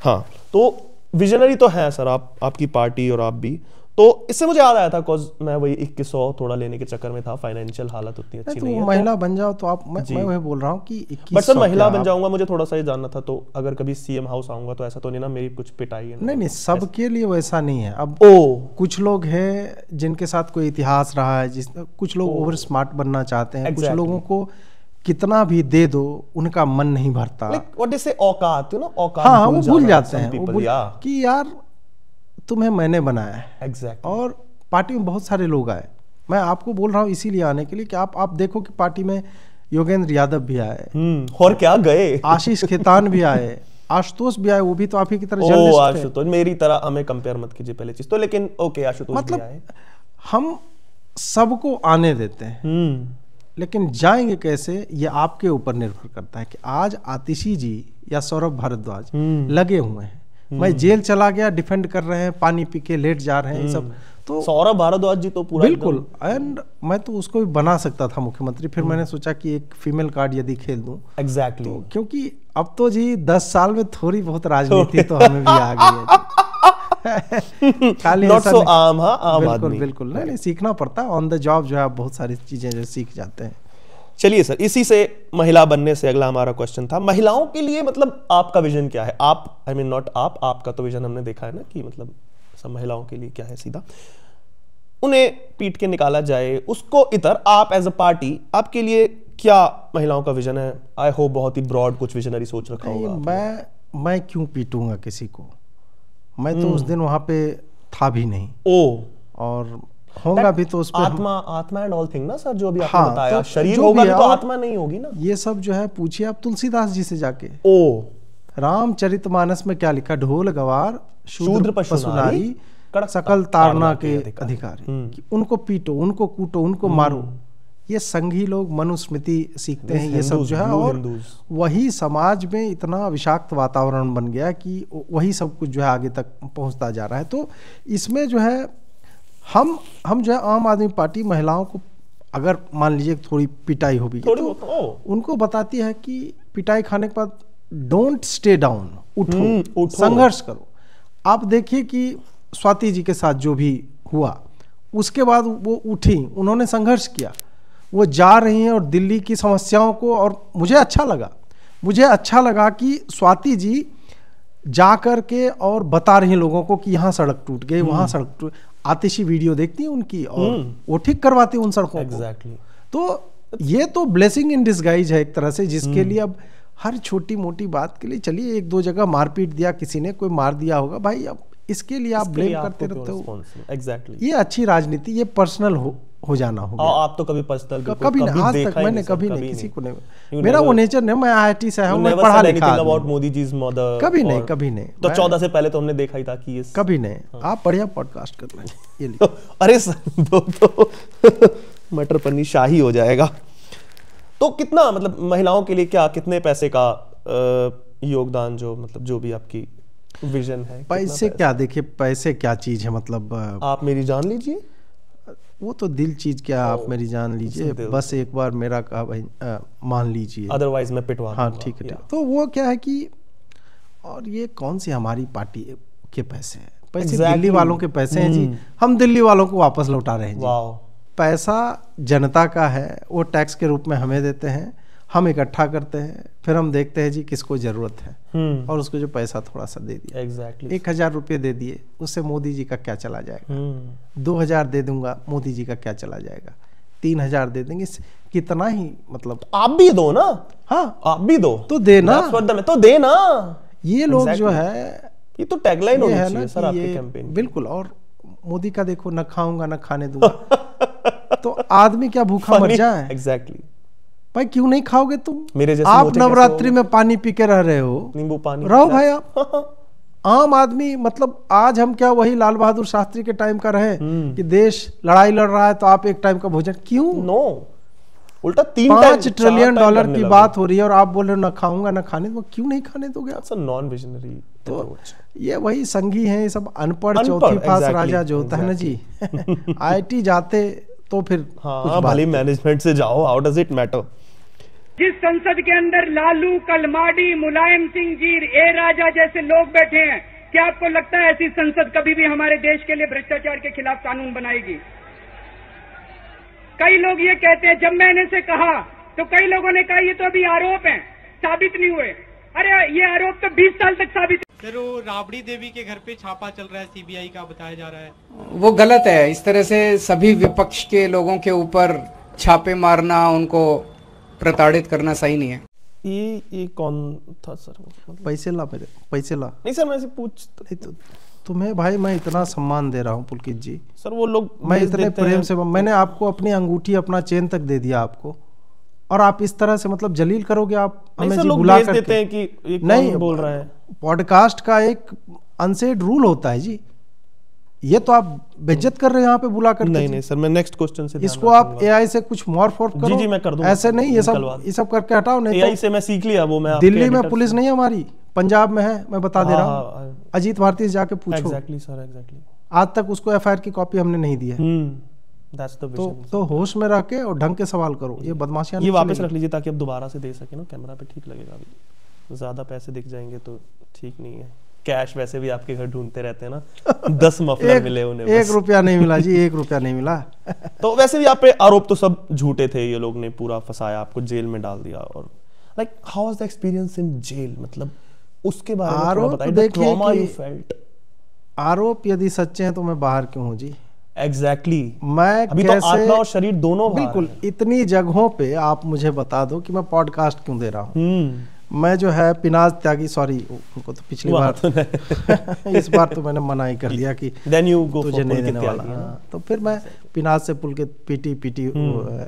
हाँ, तो विजनरी तो है सर आपकी पार्टी और आप भी। तो इससे मुझे याद आया था, बिकॉज मैं वही 2100 थोड़ा लेने के चक्कर में था, फाइनेंशियल हालत उतनी अच्छी नहीं है। महिला बन जाओ तो आप, मैं वही बोल रहा हूँ कि 2100। बट सर महिला बन जाऊंगा, मुझे थोड़ा सा ये जानना था। तो अगर कभी सीएम हाउस आऊंगा तो ऐसा तो नहीं ना मेरी कुछ पिटाई है? नहीं, सबके लिए वैसा नहीं है। अब कुछ लोग हैं जिनके साथ कोई इतिहास रहा है, कुछ लोग ओवर स्मार्ट बनना चाहते हैं, कुछ लोगों को कितना भी दे दो उनका मन नहीं भरता। व्हाट इज औकात, यू नो, औकात। हाँ, वो भूल जाते हैं कि यार तुम्हें मैंने बनाया है। Exactly. और पार्टी में बहुत सारे लोग आए, मैं आपको बोल रहा हूँ इसीलिए आने के लिए कि आप देखो कि पार्टी में योगेंद्र यादव भी आए, और क्या गए, आशीष खेतान भी आए, आशुतोष भी आए, वो भी तो आप ही की तरह जर्नलिस्ट थे। आशुतोष मेरी तरह, हमें कंपेयर मत कीजिए पहले चीज तो, लेकिन ओके आशुतोष मतलब भी आए। हम सबको आने देते हैं, लेकिन जाएंगे कैसे ये आपके ऊपर निर्भर करता है कि आज आतिशी जी या सौरभ भारद्वाज लगे हुए हैं। मैं जेल चला गया, डिफेंड कर रहे हैं, पानी पी के लेट जा रहे हैं, सब। तो सौरभ भारद्वाज जी तो पूरा बिल्कुल, एंड मैं तो उसको भी बना सकता था मुख्यमंत्री। फिर मैंने सोचा कि एक फीमेल कार्ड यदि खेल दूं। एग्जैक्टली तो क्योंकि अब तो जी 10 साल में थोड़ी बहुत राजनीति तो हमें भी आ गई है। खाली नॉट सो आम, हाँ आम आदमी। बिल्कुल नहीं, सीखना पड़ता है ऑन द जॉब, जो है आप बहुत सारी चीजें जो सीख जाते हैं। चलिए सर, इसी से महिला बनने से अगला हमारा क्वेश्चन था, महिलाओं के लिए मतलब आपका विजन क्या है? आप, आई मीन नॉट आप, आपका तो विजन हमने देखा है ना कि मतलब सब महिलाओं के लिए क्या है, सीधा उन्हें पीट के निकाला जाए, उसको इधर। आप एज अ पार्टी, आपके लिए क्या महिलाओं का विजन है? आई होप बहुत ही ब्रॉड कुछ विजनरी सोच रखा होगा। मैं क्यों पीटूंगा किसी को? मैं तो उस दिन वहां पे था भी नहीं, और होगा भी तो उस पे आत्मा एंड ऑल थिंग ना सर, जो भी आपने बताया, तो शरीर होगा भी तो आत्मा नहीं होगी ना। ये सब जो है पूछिए आप तुलसीदास जी से जाके। रामचरितमानस में क्या लिखा? ढोल गवार शूद्र पशु नारी सकल ताड़ना के अधिकारी। कि उनको पीटो, उनको कूटो, उनको मारो। ये संघी लोग मनुस्मृति सीखते हैं ये सब जो है, और वही समाज में इतना विषाक्त वातावरण बन गया कि वही सब कुछ जो है आगे तक पहुंचता जा रहा है। तो इसमें जो है हम जो है आम आदमी पार्टी महिलाओं को अगर मान लीजिए थोड़ी पिटाई हो भी तो उनको बताती है कि पिटाई खाने के बाद डोंट स्टे डाउन, उठो, संघर्ष करो। आप देखिए कि स्वाति जी के साथ जो भी हुआ, उसके बाद वो उठी, उन्होंने संघर्ष किया, वो जा रही हैं और दिल्ली की समस्याओं को, और मुझे अच्छा लगा कि स्वाति जी जा कर के और बता रही हैं लोगों को कि यहाँ सड़क टूट गई, वहाँ सड़क टूट, आतिशी वीडियो देखती हैं उनकी और वो ठीक करवाती हैं उन सड़कों एग्जैक्टली। तो ये तो ब्लेसिंग इन डिसगाइज है एक तरह से, जिसके लिए अब हर छोटी मोटी बात के लिए, चलिए एक दो जगह मारपीट दिया किसी ने, कोई मार दिया होगा भाई, अब इसके लिए आप ब्लेम करते रहते हो। एग्जैक्टली, ये अच्छी राजनीति, ये पर्सनल हो जाना हो गया। आप तो कभी पर्सनल कभी नहीं, आज तक मैंने कभी नहीं किसी को नहीं, मेरा वो नेचर नहीं, मैं IIT से हूं, मैं पढ़ा लिखा अबाउट मोदी जी's mother, कभी नहीं, कभी नहीं। तो 14 से पहले तो हमने देखा ही था कि ये कभी नहीं। आप बढ़िया पॉडकास्ट कर रहे हैं, ये लीजिए। अरे सर तो मटर पनीर शाही हो जाएगा। तो कितना मतलब महिलाओं के लिए क्या, कितने पैसे का योगदान, जो मतलब जो भी आपकी विजन है? पैसे क्या, देखिए पैसे क्या चीज है, मतलब आप मेरी जान लीजिए, वो तो दिल चीज क्या, आप मेरी जान लीजिए, बस एक बार मेरा कहा भाई मान लीजिए, अदरवाइज मैं पिटवा दूंगा। हाँ ठीक है, ठीक। तो वो क्या है कि, और ये कौन सी हमारी पार्टी के पैसे हैं, पैसे दिल्ली वालों के पैसे हैं जी, हम दिल्ली वालों को वापस लौटा रहे हैं जी। पैसा जनता का है, वो टैक्स के रूप में हमें देते हैं, हम इकट्ठा करते हैं, फिर हम देखते हैं जी किसको जरूरत है और उसको जो पैसा थोड़ा सा दे दिया। एग्जैक्टली 1000 रुपये दे दिए, उससे मोदी जी का क्या चला जाएगा? 2000 दे दूंगा, मोदी जी का क्या चला जाएगा? 3000 दे देंगे, कितना ही, मतलब आप भी दो ना। हाँ आप भी दो, तो देना, तो देना। ये लोग जो है, ये तो टैगलाइन होनी चाहिए सर आपके कैंपेन। बिल्कुल। और मोदी का देखो, न खाऊंगा न खाने दूंगा तो आदमी क्या भूखा मर जाए? एग्जैक्टली भाई क्यों नहीं खाओगे तुम? मेरे जैसे आप नवरात्रि में पानी पी के रह रहे हो, नींबू पानी रहो भाई आप। आम आदमी, मतलब आज हम क्या वही लाल बहादुर शास्त्री के टाइम का रहे कि देश लड़ाई लड़ रहा है तो आप एक टाइम का भोजन क्यों? नो, उल्टा 5 ट्रिलियन डॉलर की बात हो रही है और आप बोल रहे हो न खाऊंगा न खाने दूंगा, क्यों नहीं खाने दोगे आप? Non visionary. तो ये वही संघी हैं, ये सब अनपढ़ चौथी पास राजा जो होता है ना जी। IIT जाते तो फिर हाँ भले मैनेजमेंट से जाओ, हाउ डज इट मैटर? जिस संसद के अंदर लालू, कलमाडी, मुलायम सिंह जी, ए राजा जैसे लोग बैठे हैं, क्या आपको लगता है ऐसी संसद कभी भी हमारे देश के लिए भ्रष्टाचार के खिलाफ कानून बनाएगी? कई लोग ये कहते हैं, जब मैंने से कहा तो कई लोगों ने कहा ये तो अभी आरोप हैं, साबित नहीं हुए। अरे ये आरोप तो 20 साल तक साबित। सर वो राबड़ी देवी के घर पे छापा चल रहा है, CBI का बताया जा रहा है। वो गलत है। इस तरह से सभी विपक्ष के लोगों के ऊपर छापे मारना, उनको प्रताड़ित करना सही नहीं है। ये कौन था सर? पैसे ला, मेरे पैसे ला। नहीं सर, मैं ऐसे पूछ नहीं तो तुम्हें भाई मैं इतना सम्मान दे रहा हूँ पुलकित जी। सर वो लोग मैं इतने प्रेम से, मैंने आपको अपनी अंगूठी, अपना चेन तक दे दिया आपको, और आप इस तरह से मतलब जलील करोगे? आप हमें जी बुला कर देते हैं कि ये नहीं कौन बोल रहा है। पॉडकास्ट का एक अनसेड रूल होता है जी, ये तो आप बेइज्जत कर रहे हो यहाँ पे बुला कर। नहीं सर, मैं नेक्स्ट क्वेश्चन से इसको आप AI से कुछ मॉर्फ करो। जी मैं कर दूंगा। ऐसे नहीं, ये सब करके हटाओ। नहीं AI से मैं सीख लिया वो। मैं दिल्ली में पुलिस नहीं है हमारी, पंजाब में है, मैं बता दे रहा हूँ। अजीत भारती से जाके पूछो। Exactly sir, exactly. आज तक उसको FIR की कॉपी हमने नहीं दी है। तो होश में रह के और ढंग के सवाल करो। ये बदमाशियां ये वापस रख लीजिए ताकि अब दोबारा से दे सके ना, कैमरा पे ठीक लगेगा। अभी ज्यादा पैसे दिख जाएंगे तो ठीक नहीं है। कैश वैसे भी आपके घर ढूंढते रहते हैं ना। 10 मफलर मिले उन्हें, 1 रुपया नहीं मिला जी, 1 रुपया नहीं मिला। तो वैसे भी आप पे आरोप तो सब झूठे थे, ये लोग ने पूरा फंसाया आपको, जेल में डाल दिया। और like how was the experience in jail, मतलब उसके बारे में थोड़ा बताइए। The trauma you felt. आरोप यदि सच्चे हैं तो मैं बाहर क्यों हूँ जी? एग्जैक्टली मैं अभी कैसे, तो आत्मा और शरीर दोनों बिल्कुल। इतनी जगहों पे आप मुझे बता दो कि मैं पॉडकास्ट क्यों दे रहा हूँ। मैं जो है पिनाज त्यागी, सॉरी उनको तो पिछली बार इस बार तो मैंने मना ही कर दिया कि तुझे नहीं देने वाला। तो फिर मैं पिनाज से पुलकित पीटी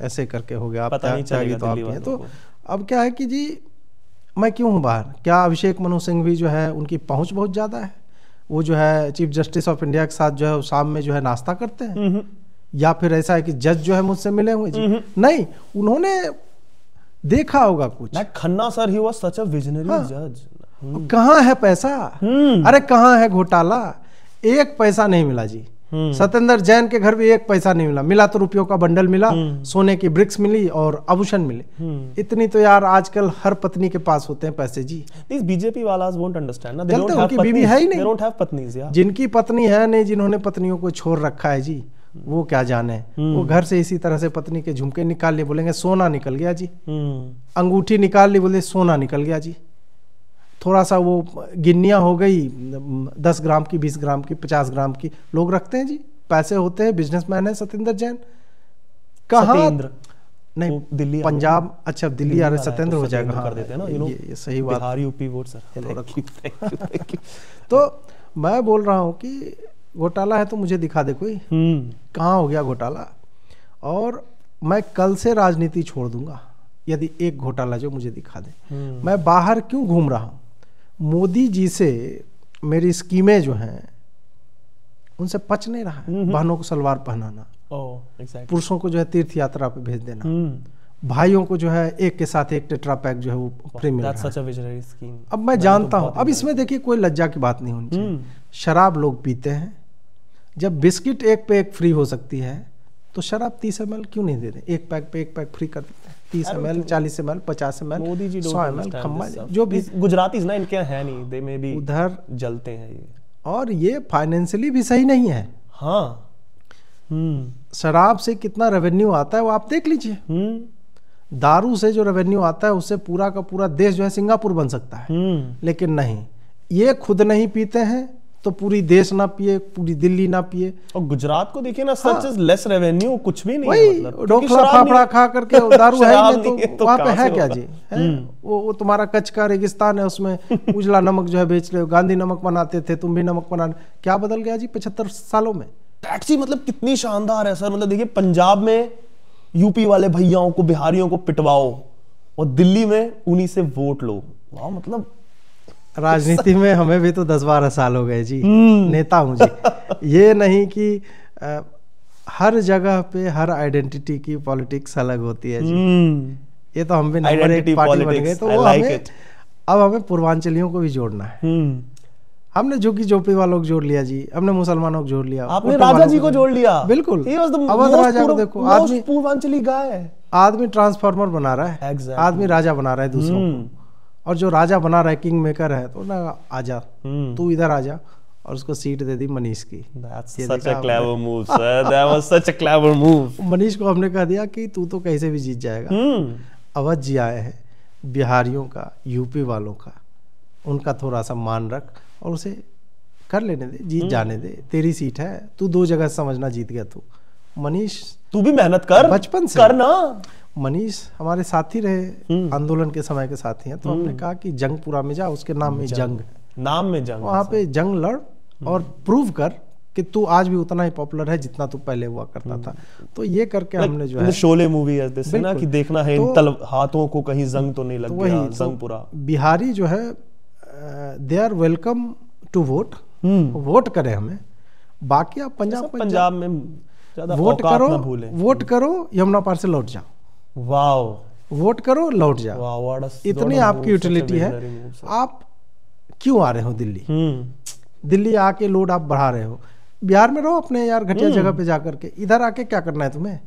ऐसे करके हो गया। आप त्यागी तो आप हैं। तो अब क्या है कि जी मैं क्यों हूँ बाहर? क्या अभिषेक मनु सिंघवी जो है उनकी पहुंच बहुत ज्यादा है? वो जो है चीफ जस्टिस ऑफ इंडिया के साथ जो है शाम में जो है नाश्ता करते हैं? या फिर ऐसा है कि जज जो है मुझसे मिले हुए जी? नहीं, उन्होंने देखा होगा कुछ। Khanna sir, he was such a visionary जज। कहाँ है पैसा? अरे कहाँ है घोटाला? 1 पैसा नहीं मिला जी। सत्येंद्र जैन के घर भी 1 पैसा नहीं मिला। मिला तो रुपयों का बंडल मिला, सोने की ब्रिक्स मिली और आभूषण मिले। इतनी तो यार आजकल हर पत्नी के पास होते हैं पैसे जी। These BJP वालास won't understand ना, they don't have बीवी है ही नहीं। They don't have पत्नीज यार। जिनकी पत्नी है नहीं, जिन्होंने पत्नियों को छोड़ रखा है जी, वो क्या जाने। वो घर से इसी तरह से पत्नी के झुमके निकाल लिए, बोलेंगे सोना निकल गया जी। अंगूठी निकाल ली, बोले सोना निकल गया जी। थोड़ा सा वो गिन्नियाँ हो गई 10 ग्राम की, 20 ग्राम की, 50 ग्राम की, लोग रखते हैं जी, पैसे होते हैं, बिजनेसमैन है सत्येंद्र जैन। कहाँ नहीं, वो दिल्ली पंजाब, अच्छा दिल्ली आ रहे, वाला है, सत्येंद्र तो हो जाएगा, सत्येंद्र हाँ कर देते हैं ना, ये सही बात। Bihar UP vote sir. तो मैं बोल रहा हूँ कि घोटाला है तो मुझे दिखा दे कोई, कहाँ हो गया घोटाला। और मैं कल से राजनीति छोड़ दूंगा यदि एक घोटाला जो मुझे दिखा दे। मैं बाहर क्यों घूम रहा हूँ, मोदी जी से मेरी स्कीमें जो हैं उनसे पच नहीं रहा है। बहनों को सलवार पहनाना, पुरुषों को जो है तीर्थ यात्रा पे भेज देना, भाइयों को जो है एक के साथ एक टेट्रा पैक जो है वो फ्री मिल रहा है। अब मैं जानता हूँ, अब इसमें देखिए कोई लज्जा की बात नहीं होनी चाहिए। शराब लोग पीते हैं, जब बिस्किट एक पे एक फ्री हो सकती है तो शराब 30 ml क्यों नहीं दे रहे, एक पैक पे एक पैक फ्री कर देते हैं। 30 ml, 40 ml, 50 ml, 100 ml, खम्बा जो भी। गुजराती ना इनके है नहीं, दे में भी उधर जलते हैं ये, और ये फाइनेंशियली भी सही नहीं है। हाँ, शराब से कितना रेवेन्यू आता है वो आप देख लीजिए। दारू से जो रेवेन्यू आता है उससे पूरा का पूरा देश जो है सिंगापुर बन सकता है। लेकिन नहीं, ये खुद नहीं पीते हैं तो पूरी देश ना पिए, पूरी दिल्ली ना पिए। और गुजरात को देखिए ना, सच इज लेस रेवेन्यू, कुछ भी नहीं वही है, मतलब ढोकला फाफड़ा खा करके दारू है ही नहीं, तो वहाँ पे है क्या जी, वो तुम्हारा कच्छ का रेगिस्तान है, उसमें उजला नमक जो है बेच रहे हो। गांधी नमक बनाते थे, तुम भी नमक बनाने, क्या बदल गया जी 75 सालों में। टैक्सी मतलब कितनी शानदार है सर, मतलब देखिए पंजाब में यूपी वाले भैयाओं को, बिहारियों को पिटवाओ और दिल्ली में उन्हीं से वोट लो। वाह, मतलब राजनीति में हमें भी तो 10-12 साल हो गए जी, नेता हूँ जी। ये नहीं कि हर जगह पे हर आइडेंटिटी की पॉलिटिक्स अलग होती है जी। ये तो हम भी नंबर एक पार्टी बन गए, तो वो हमें अब हमें पूर्वांचलियों को भी जोड़ना है। हमने झुग्गी झोपड़ी वालों को जोड़ लिया जी, हमने मुसलमानों को जोड़ लिया, आपने राजा जी को जोड़ लिया। बिल्कुल, अवध राजा को देखो, आदमी पूर्वांचली गाय है, आदमी ट्रांसफार्मर बना रहा है, आदमी राजा बना रहा है दूसरों को। और जो राजा बना रहा है, किंग मेकर है, तो ना आजा तू इधर आजा, और उसको सीट दे दी मनीष की। मनीष को हमने कह दिया कि तू तो कैसे भी जीत जाएगा। अवध जी आए हैं, बिहारियों का, यूपी वालों का, उनका थोड़ा सा मान रख और उसे कर लेने दे, जीत जाने दे, तेरी सीट है, तू 2 जगह समझना जीत गया तू। मनीष तू भी मेहनत कर, बचपन से करना। मनीष हमारे साथी रहे, आंदोलन के समय के साथी हैं, तो हमने कहा कि जंगपुरा में जा, उसके नाम में जंग है, नाम में जंग, वहाँ पे जंग लड़ और प्रूव कर कि तू आज भी उतना ही पॉपुलर है जितना तू पहले हुआ करता था। तो ये करके हमने जो है शोले मूवी है ना, कि देखना है इन तल हाथों को कहीं जंग तो नहीं लग गया, जंगपुरा। बिहारी जो है they are welcome to vote, vote करें हमें। बाकी आप पंजाब में वोट करो, वोट करो, यमुना पार से लौट जाओ। वाह, वोट करो, लौट जाओ, इतनी आपकी यूटिलिटी है। आप क्यों आ रहे हो दिल्ली? दिल्ली आके लोड आप बढ़ा रहे हो, बिहार में रहो अपने यार घटिया जगह पे जाकर के। इधर आके क्या करना है तुम्हें?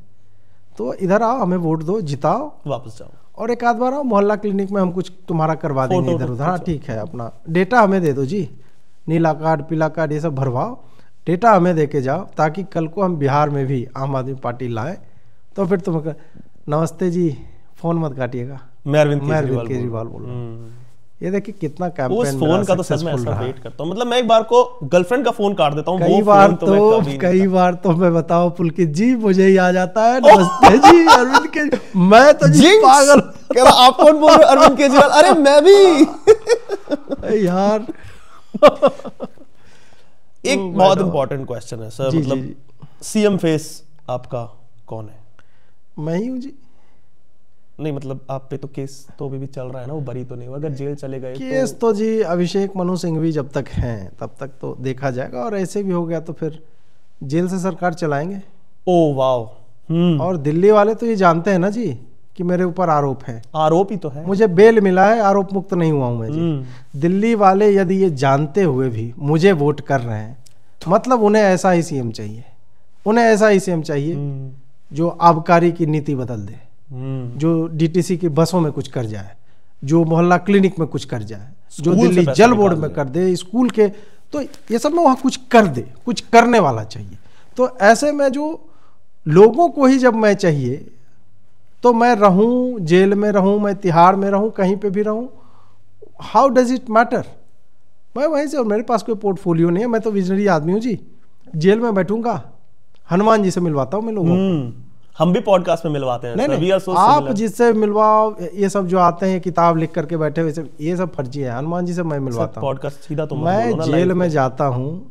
तो इधर आओ, हमें वोट दो, जिताओ, वापस जाओ, और एक आध बार आओ मोहल्ला क्लिनिक में, हम कुछ तुम्हारा करवा देंगे इधर उधर। हाँ ठीक है, अपना डेटा हमें दे दो जी, नीला कार्ड, पीला कार्ड, ये सब भरवाओ, डेटा हमें दे के जाओ, ताकि कल को हम बिहार में भी आम आदमी पार्टी लाए। तो फिर तुम नमस्ते जी, फोन मत काटिएगा, मैं अरविंद केजरीवाल बोल रहा हूँ। ये देखिए कितना कैंपेन उस फोन का तो सच में ऐसा वेट करता हूँ, मतलब मैं एक बार को गर्लफ्रेंड का फोन काट देता हूँ, कई बार तो मैं बताओ पुलकित जी, मुझे ही आ जाता है नमस्ते जी अरविंद के, मैं तो जी पागल। कह रहा आप कौन बोल रहे हो? अरविंद केजरीवाल। अरे मैं भी यार। एक बहुत इंपॉर्टेंट क्वेश्चन है सर, मतलब सीएम फेस आपका कौन है? मैं ही हूँ जी। नहीं मतलब आप पे तो केस तो अभी भी चल रहा है ना, वो बरी तो नहीं हुआ, अगर जेल चले गए केस तो जी अभिषेक मनु सिंह भी जब तक हैं तब तक तो देखा जाएगा, और ऐसे भी हो गया तो फिर जेल से सरकार चलाएंगे। ओ वाह। और दिल्ली वाले तो ये जानते हैं ना जी कि मेरे ऊपर आरोप है, आरोप ही तो है, मुझे बेल मिला है, आरोप मुक्त नहीं हुआ हूं मैं जी। दिल्ली वाले यदि ये जानते हुए भी मुझे वोट कर रहे हैं, मतलब उन्हें ऐसा ही सीएम चाहिए, उन्हें ऐसा ही सीएम चाहिए जो आबकारी की नीति बदल दे, जो डीटीसी की बसों में कुछ कर जाए, जो मोहल्ला क्लिनिक में कुछ कर जाए, जो दिल्ली जल बोर्ड में कर दे, स्कूल के, तो ये सब में वहाँ कुछ कर दे, कुछ करने वाला चाहिए। तो ऐसे में जो लोगों को ही जब मैं चाहिए, तो मैं रहूं जेल में रहूं, मैं तिहाड़ में रहूं, कहीं पे भी रहूं, हाउ डज इट मैटर? मैं वहीं से, और मेरे पास कोई पोर्टफोलियो नहीं है, मैं तो विजनरी आदमी हूँ जी। जेल में बैठूंगा, हनुमान जी से मिलवाता हूँ मैं लोगों को। हम भी पॉडकास्ट में मिलवाते हैं। नहीं, आप जिससे मिलवाओ, ये सब जो आते हैं किताब लिख करके बैठे हुए, ये सब फर्जी है। हनुमान जी से मैं मिलवाता हूँ। पॉडकास्ट सीधा तो मैं जेल में जाता हूँ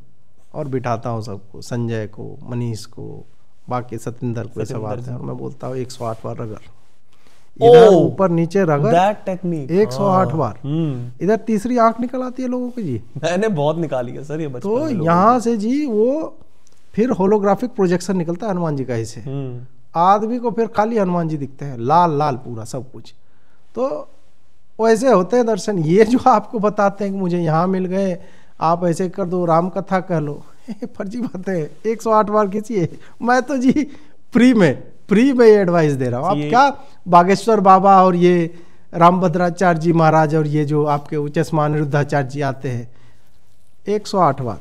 और बिठाता हूँ सबको, संजय को, मनीष को, बाकी सतिंदर को, सब आते हैं और मैं बोलता हूँ 108 बार रगड़, इधर ऊपर नीचे रगड़, दैट टेक्निक 108 बार। इधर तीसरी आंख निकल आती है लोगों की जी। मैंने बहुत निकाली है सर ये बचपन तो में। यहाँ से जी वो फिर होलोग्राफिक प्रोजेक्शन निकलता है हनुमान जी का ऐसे, आदमी को फिर खाली हनुमान जी दिखते हैं, लाल लाल पूरा सब कुछ। तो वैसे होते हैं दर्शन। ये जो आपको बताते हैं कि मुझे यहाँ मिल गए, आप ऐसे कर दो, राम कथा कह लो, फर्जी बात है। 108 बार खींचिए। मैं तो जी फ्री में ये एडवाइस दे रहा हूँ। आप क्या बागेश्वर बाबा और ये रामभद्राचार्य जी महाराज और ये जो आपके उच्चस्मा अनिरुद्धाचार्य जी आते हैं, 108 बार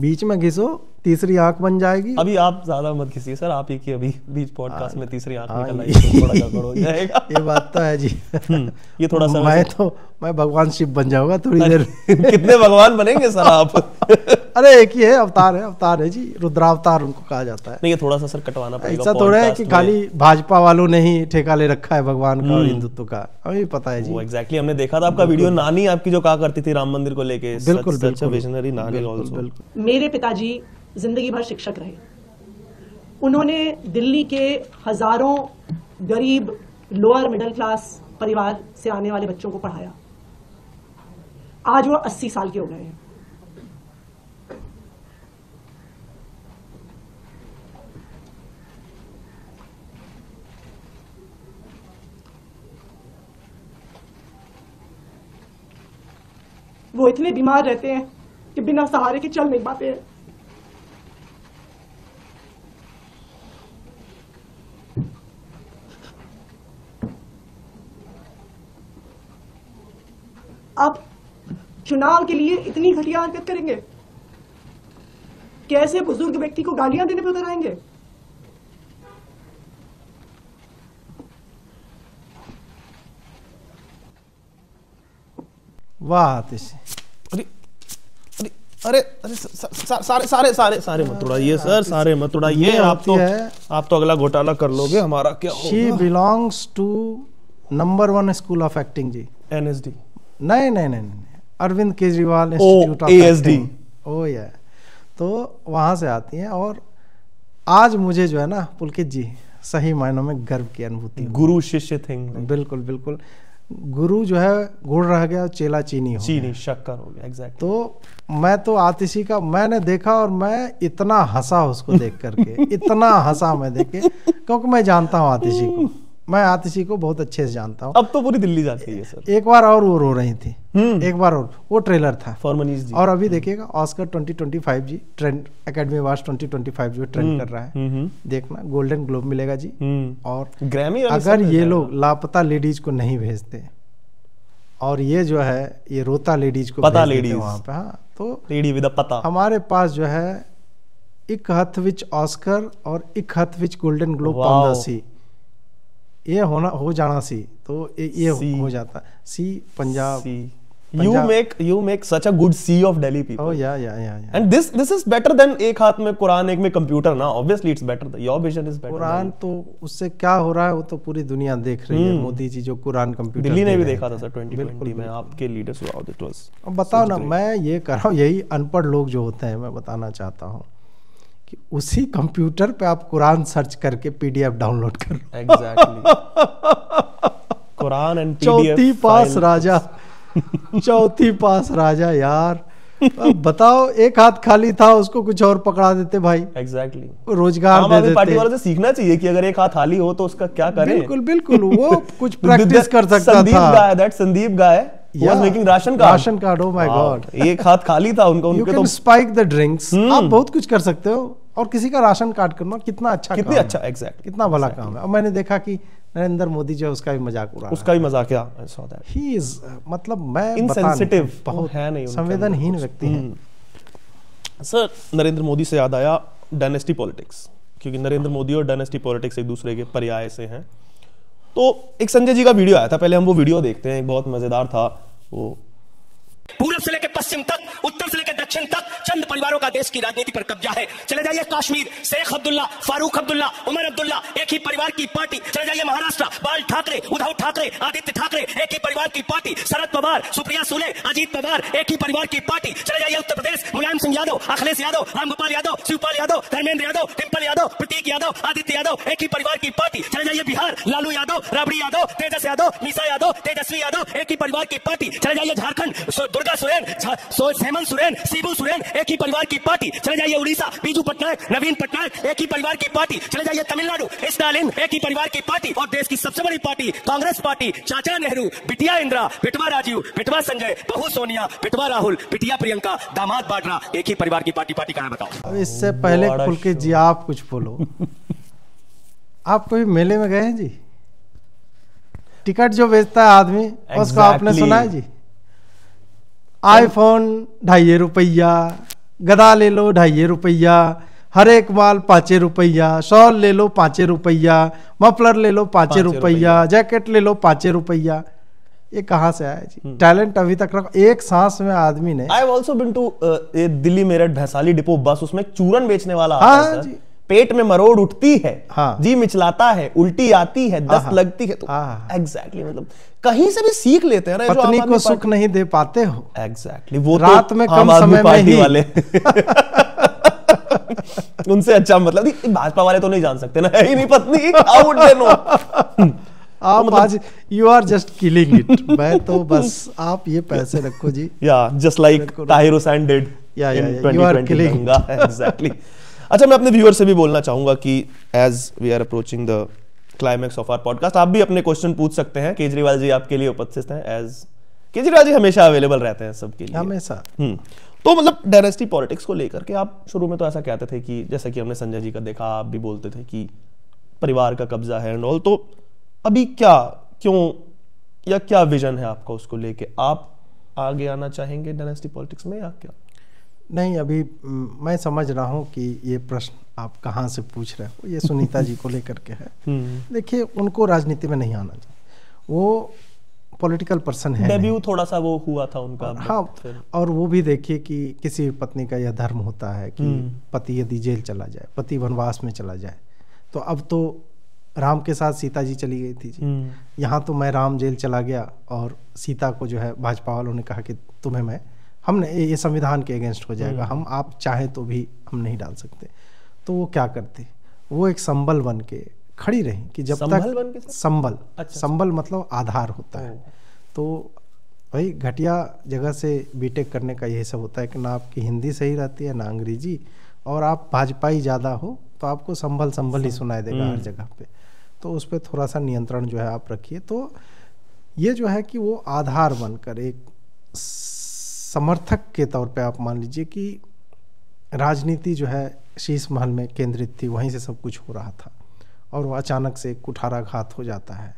बीच में घिसो, तीसरी आंख बन जाएगी। अभी आप ज्यादा मत घिसिए सर, आप ही की अभी बीच पॉडकास्ट में तीसरी आंख निकल आई तो थोड़ा गड़बड़ हो जाएगा। ये बात तो है जी। ये थोड़ा सा मैं भगवान शिव बन जाऊंगा थोड़ी देर। कितने भगवान बनेंगे सर आप? अरे एक ही है, अवतार है जी, रुद्रावतार उनको कहा जाता है। नहीं, ये थोड़ा सा सर कटवाना पड़ेगा। ऐसा थोड़ा है कि खाली भाजपा वालों ने ही ठेका ले रखा है भगवान का और हिंदुत्व का, हमें पता है जी। वो एग्जैक्टली हमने देखा था आपका वीडियो, नानी आपकी जो कहा करती थी राम मंदिर को लेके। बिल्कुल विजनरी नानी आल्सो। मेरे पिताजी जिंदगी भर शिक्षक रहे। उन्होंने दिल्ली के हजारों गरीब लोअर मिडिल क्लास परिवार से आने वाले बच्चों को पढ़ाया। आज वो 80 साल के हो गए हैं। वो इतने बीमार रहते हैं कि बिना सहारे के चल नहीं पाते हैं। आप चुनाव के लिए इतनी घटिया हरकत करेंगे? कैसे बुजुर्ग व्यक्ति को गालियां देने पर उतर आएंगे? वाह आतिश। अरे सारे मत उड़ाइए सर, सारे मत उड़ाइए। आप तो अगला घोटाला कर लोगे, हमारा क्या होगा? She belongs to number 1 school of acting जी, NSD। नहीं, Arvind Kejriwal institute of acting. Oh yeah, तो वहाँ से आती हैं। और आज मुझे जो है ना पुलकित जी, सही मायनों में गर्व की अनुभूति। गुरु शिष्य थिंग। बिल्कुल। गुरु जो है गुड़ रह गया, चेला चीनी शक्कर हो गया। एग्जैक्ट। तो मैं तो आतिशी का मैंने देखा और मैं इतना हंसा उसको देख करके, इतना हंसा मैं देख के, क्योंकि मैं जानता हूँ आतिशी को, मैं आतिशी को बहुत अच्छे से जानता हूँ। अब तो पूरी दिल्ली जानती है सर। एक बार और वो रो रही थी, एक बार और, वो ट्रेलर था फॉर मनीष जी। और अभी देखिएगा ऑस्कर 2025 जी, ट्रेंड एकेडमी अवार्ड 2025 जो ट्रेंड कर रहा है, देखना गोल्डन ग्लोब मिलेगा जी। और ग्रैमी अगर ये लोग लापता लेडीज को नहीं भेजते और ये जो है ये रोता लेडीज को पता भेज देते लेडीज वहाँ पे, हाँ, तो लेडी विद पता, हमारे पास जो है एक हथ विच ऑस्कर और एक हथ विच गोल्डन ग्लोब ऑन द सी, ये हो जाना सी, तो ये हो जाता सी Punjab. You make such a good sea of Delhi people. Oh yeah. And this is better than एक हाथ में कुरान एक में कंप्यूटर ना. Obviously it's better. Your vision is better. Quran तो उससे क्या हो रहा है वो तो पूरी दुनिया देख रही है। मोदी जी जो कुरान कंप्यूटर दिल्ली ने भी देखा था सर 2020 में आपके लीडर्स हुआ it was. अब बताओ ना, मैं ये कर रहा हूँ, यही अनपढ़ लोग जो होते हैं, मैं बताना चाहता हूँ कि उसी कंप्यूटर पे आप कुरान सर्च करके PDF डाउनलोड कर लो। Exactly. कुरान एंड PDF चौथी पास राजा यार। अब बताओ, एक हाथ खाली था, उसको कुछ और पकड़ा देते भाई। एग्जैक्टली रोजगार दे देते। पार्टी वालों से सीखना चाहिए कि अगर एक हाथ खाली हो तो उसका क्या करें। बिल्कुल वो कुछ प्रैक्टिस कर सकता था। संदीप गाय was making ration card. Oh my God। एक हाथ खाली था उनका। You can spike the drinks। आप बहुत कुछ कर सकते हो और किसी का राशन कार्ड करना कितना अच्छा, एग्जैक्ट, कितना भला काम है। और मैंने देखा कि नरेंद्र मोदी जो उसका भी मजाक उड़ा, उसका भी मजाक क्या, I saw that। He is, मतलब मैं insensitive, बहुत है नहीं, संवेदनहीन व्यक्ति है। सर नरेंद्र मोदी से याद आया डायनेस्टी पॉलिटिक्स, क्योंकि नरेंद्र मोदी और डायनेस्टी पॉलिटिक्स एक दूसरे के पर्याय से हैं। तो एक संजय जी का वीडियो आया था, पहले हम वो वीडियो देखते हैं। एक बहुत मजेदार था, वो पूरब से लेकर पश्चिम तक, उत्तर से लेकर दक्षिण तक चंद परिवारों का देश की राजनीति पर कब्जा है। चले जाइए कश्मीर, शेख अब्दुल्ला, फारूक अब्दुल्ला, उमर अब्दुल्ला, एक ही परिवार की पार्टी। चले जाइए महाराष्ट्र, बाल ठाकरे, उद्धव ठाकरे, आदित्य ठाकरे, एक ही परिवार की पार्टी। शरद पवार, सुप्रिया सुले, अजीत पवार, एक ही परिवार की पार्टी। चले जाइए उत्तर प्रदेश, मुलायम सिंह यादव, अखिलेश यादव, रामगोपाल यादव, शिवपाल यादव, धर्मेंद्र यादव, डिम्पल यादव, प्रतीक यादव, आदित्य यादव, एक ही परिवार की पार्टी। चले जाइए बिहार, लालू यादव, राबड़ी यादव, तेजस यादव, निशा यादव, तेजस्वी यादव, एक ही परिवार की पार्टी। चले जाइए झारखंड, दुर्गा सोरेन, हेमंत सोरेन, शिबू सोरेन, एक ही परिवार की पार्टी। चले जाइए उड़ीसा, बीजू पटनायक, नवीन पटनायक, एक ही परिवार की पार्टी। चले जाइए तमिलनाडु, स्टालिन, एक ही परिवार की पार्टी। और देश की सबसे बड़ी पार्टी कांग्रेस पार्टी, चाचा नेहरू, बिटिया इंदिरा, बिटवा राजीव, बिटवा संजय, बहू सोनिया, बिटवा राहुल, बिटिया प्रियंका, दामाद वाड्रा, एक ही परिवार की पार्टी। पार्टी का नाम बताओ। अब इससे पहले खुल के जी आप कुछ बोलो। आप कोई मेले में गए हैं जी? टिकट जो बेचता है आदमी, उसको आपने सुना है जी? आईफोन 2.5 रुपया, गदा ले लो 2.5 रुपया, हर एक माल 5 रुपया, शॉल ले लो 5 रुपया, मफलर ले लो 5 रुपया, जैकेट ले लो 5 रुपया। ये कहाँ से आया जी? टैलेंट अभी तक रखो। एक सांस में आदमी ने। I have also been to Delhi Meerut Bhainsali depot bus, उसमें चूरन बेचने वाला हाँ आता है जी। पेट में मरोड़ उठती है, हाँ। जी मिचलाता है, उल्टी आती है, दस्त लगती है, तो एग्जैक्टली मतलब कहीं से भी सीख लेते हैं ना। पत्नी को सुख नहीं दे पाते हो, एग्जैक्टली वो रात तो में कम समय में ही वाले उनसे अच्छा मतलब भाजपा वाले तो नहीं जान सकते ना, है ही नहीं पत्नी, हाउ वुड दे नो। आप मतलब, आज you are just killing it. मैं तो बस आप ये पैसे रखो जी। या just like Tahir Hussain did in 2020 exactly. अच्छा, मैं अपने व्यूअर से भी बोलना चाहूंगा कि as we are approaching the climax of our podcast, आप भी अपने क्वेश्चन पूछ सकते हैं। केजरीवाल जी आपके लिए उपस्थित हैं, एज केजरीवाल जी हमेशा अवेलेबल रहते हैं सबके लिए, हमेशा। तो मतलब डायनेस्टी पॉलिटिक्स को लेकर के आप शुरू में तो ऐसा कहते थे कि जैसा कि हमने संजय जी का देखा, आप भी बोलते थे कि परिवार का कब्जा है एंड ऑल, तो अभी क्या, क्यों, या क्या विजन है आपका उसको लेके? आप आगे आना चाहेंगे डायनेस्टी पॉलिटिक्स में या क्या? नहीं, अभी मैं समझ रहा हूँ कि ये प्रश्न आप कहाँ से पूछ रहे हो, ये सुनीता जी को लेकर के है। देखिए, उनको राजनीति में नहीं आना चाहिए, वो पॉलिटिकल पर्सन है। डेब्यू थोड़ा सा वो हुआ था उनका। हाँ, और वो भी देखिए कि किसी पत्नी का यह धर्म होता है कि पति यदि जेल चला जाए, पति वनवास में चला जाए, तो अब तो राम के साथ सीता जी चली गई थी जी, यहाँ तो मैं राम जेल चला गया और सीता को जो है भाजपा वालों ने कहा कि तुम्हें मैं, हमने ये संविधान के अगेंस्ट हो जाएगा, हम आप चाहे तो भी हम नहीं डाल सकते। तो वो क्या करते, वो एक संबल बन के खड़ी रही कि जब तक संबल, संबल मतलब आधार होता है। तो भाई घटिया जगह से बीटेक करने का यही सब होता है कि ना आपकी हिंदी सही रहती है ना अंग्रेजी, और आप भाजपाई ज़्यादा हो तो आपको संभल संभल ही सुनाई देगा हर जगह पे। तो उस पर थोड़ा सा नियंत्रण जो है आप रखिए। तो ये जो है कि वो आधार बनकर एक समर्थक के तौर पे आप मान लीजिए कि राजनीति जो है शीश महल में केंद्रित थी, वहीं से सब कुछ हो रहा था, और वो अचानक से कुठाराघात हो जाता है।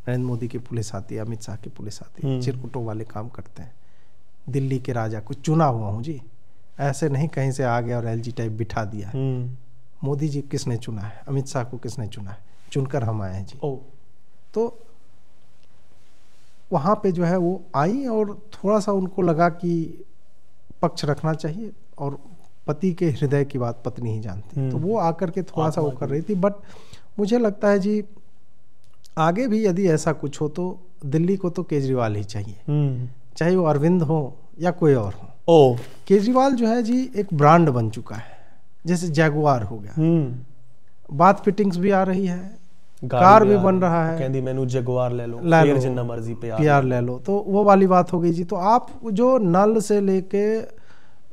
नरेंद्र मोदी की पुलिस आती है, अमित शाह की पुलिस आती है, चिरकुटों वाले काम करते हैं। दिल्ली के राजा कुछ चुना हुआ हूँ जी, ऐसे नहीं कहीं से आ गया और एलजी टाइप बिठा दिया है। मोदी जी किसने चुना है, अमित शाह को किसने चुना है, चुनकर हम आए हैं जी। तो वहाँ पे जो है वो आई और थोड़ा सा उनको लगा कि पक्ष रखना चाहिए, और पति के हृदय की बात पत्नी ही जानती, तो वो आकर के थोड़ा सा वो कर रही थी। बट मुझे लगता है जी आगे भी यदि ऐसा कुछ हो तो दिल्ली को तो केजरीवाल ही चाहिए, चाहे वो अरविंद हो या कोई और हो। केजरीवाल जो है जी एक ब्रांड बन चुका है, जैसे जैगुआर हो गया, बात फिटिंग्स भी आ रही है, कार भी बन रहा है, कहती मैंने जगुआर ले लो, फिर जिन्ना मर्जी पे प्यार ले लो, तो वो वाली बात हो गई जी। तो आप जो नल से लेके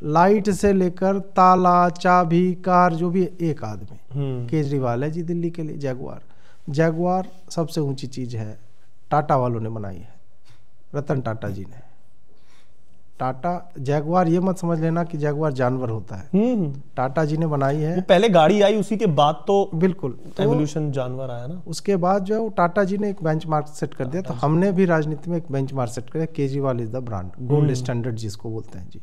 लाइट से लेकर ताला चाबी कार जो भी, एक आदमी केजरीवाल है जी दिल्ली के लिए। जैगुआर, जैगुआर सबसे ऊंची चीज है, टाटा वालों ने बनाई है, रतन टाटा जी ने। टाटा जैगुआर ये मत समझ लेना कि जैगुआर जानवर होता है, टाटा जी ने बनाई है। वो पहले गाड़ी आई, उसी के बाद तो बिल्कुल एवोल्यूशन जानवर आया ना। उसके बाद जो है वो टाटा जी ने एक बेंचमार्क सेट कर दिया, तो हमने भी राजनीति में एक बेंचमार्क सेट कर दिया। Kejriwal is the brand, gold standard जिसको बोलते हैं जी।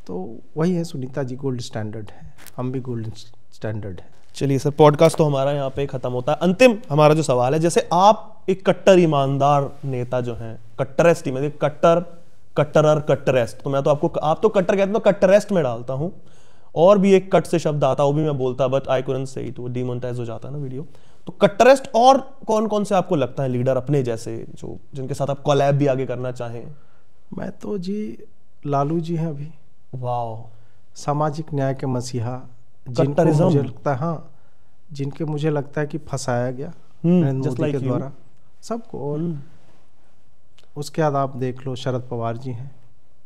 तो वही है, सुनीता जी गोल्ड स्टैंडर्ड है, हम भी गोल्ड स्टैंडर्ड है। चलिए सर, पॉडकास्ट तो हमारा यहाँ पे खत्म होता है। अंतिम हमारा जो सवाल है, जैसे आप एक कट्टर ईमानदार नेता जो हैं, कट्टरिस्ट, कट्टर कट्टर और कट्टरेस्ट, तो मैं तो आपको, आप तो कट्टर कहते हो, कट्टरेस्ट में डालता हूँ। और भी एक कट से शब्द आता, वो भी मैं बोलता, बट आई कुडंट से इट, वो डिमोनेटाइज हो जाता है ना वीडियो। तो कट्टरेस्ट और कौन कौन से आपको लगता है लीडर अपने जैसे, जो जिनके साथ आप कोलैब भी आगे करना चाहें? मैं तो जी लालू जी हैं अभी, वाह, सामाजिक न्याय के मसीहा, जिनको मुझे लगता है, हाँ, जिनके मुझे लगता है कि फंसाया गया नरेंद्र मोदी के द्वारा सबको। और उसके बाद आप देख लो शरद पवार जी हैं,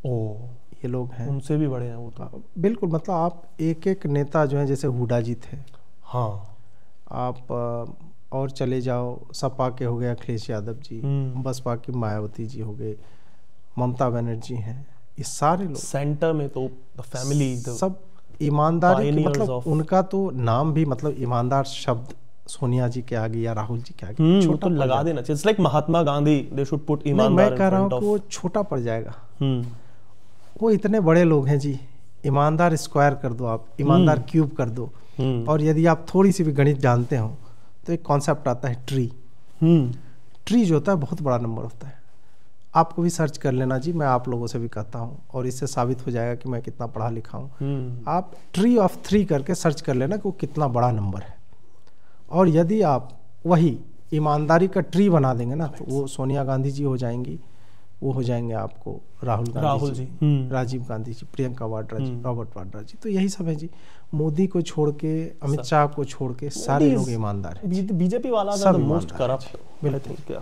ये लोग हैं, उनसे भी बड़े हैं वो तो। बिल्कुल, मतलब आप एक एक नेता जो है, जैसे हुड्डा जी थे, हाँ, आप और चले जाओ, सपा के हो गए अखिलेश यादव जी, बसपा की मायावती जी हो गए, ममता बनर्जी हैं, ये सारे लोग सेंटर में तो फैमिली सब ईमानदारी, मतलब उनका तो नाम भी, मतलब ईमानदार शब्द सोनिया जी के आगे या राहुल जी के आगे छोटा तो लगा देना चाहिए। It's like Mahatma Gandhi, they should put ईमानदार। मैं कह रहा हूँ कि वो छोटा पड़ जाएगा। वो इतने बड़े लोग हैं जी, ईमानदार स्क्वायर कर दो आप, ईमानदार क्यूब कर दो। और यदि आप थोड़ी सी भी गणित जानते हो तो एक कॉन्सेप्ट आता है ट्री। ट्री जो होता है बहुत बड़ा नंबर होता है। आपको भी सर्च कर लेना जी, मैं आप लोगों से भी कहता हूँ, और इससे साबित हो जाएगा कि मैं कितना पढ़ा लिखा हूँ। आप ट्री ऑफ 3 करके सर्च कर लेना कि वो कितना बड़ा नंबर है। और यदि आप वही ईमानदारी का ट्री बना देंगे ना, तो वो सोनिया गांधी जी हो जाएंगी, वो हो जाएंगे आपको राहुल जी, राजीव गांधी जी, प्रियंका वाड्रा जी, रॉबर्ट वाड्रा जी। तो यही सब है जी। मोदी को छोड़ के, अमित शाह को छोड़ के सारे लोग ईमानदार हैं। बीजेपी वाला सब मोस्ट करप्ट। बिल्कुल।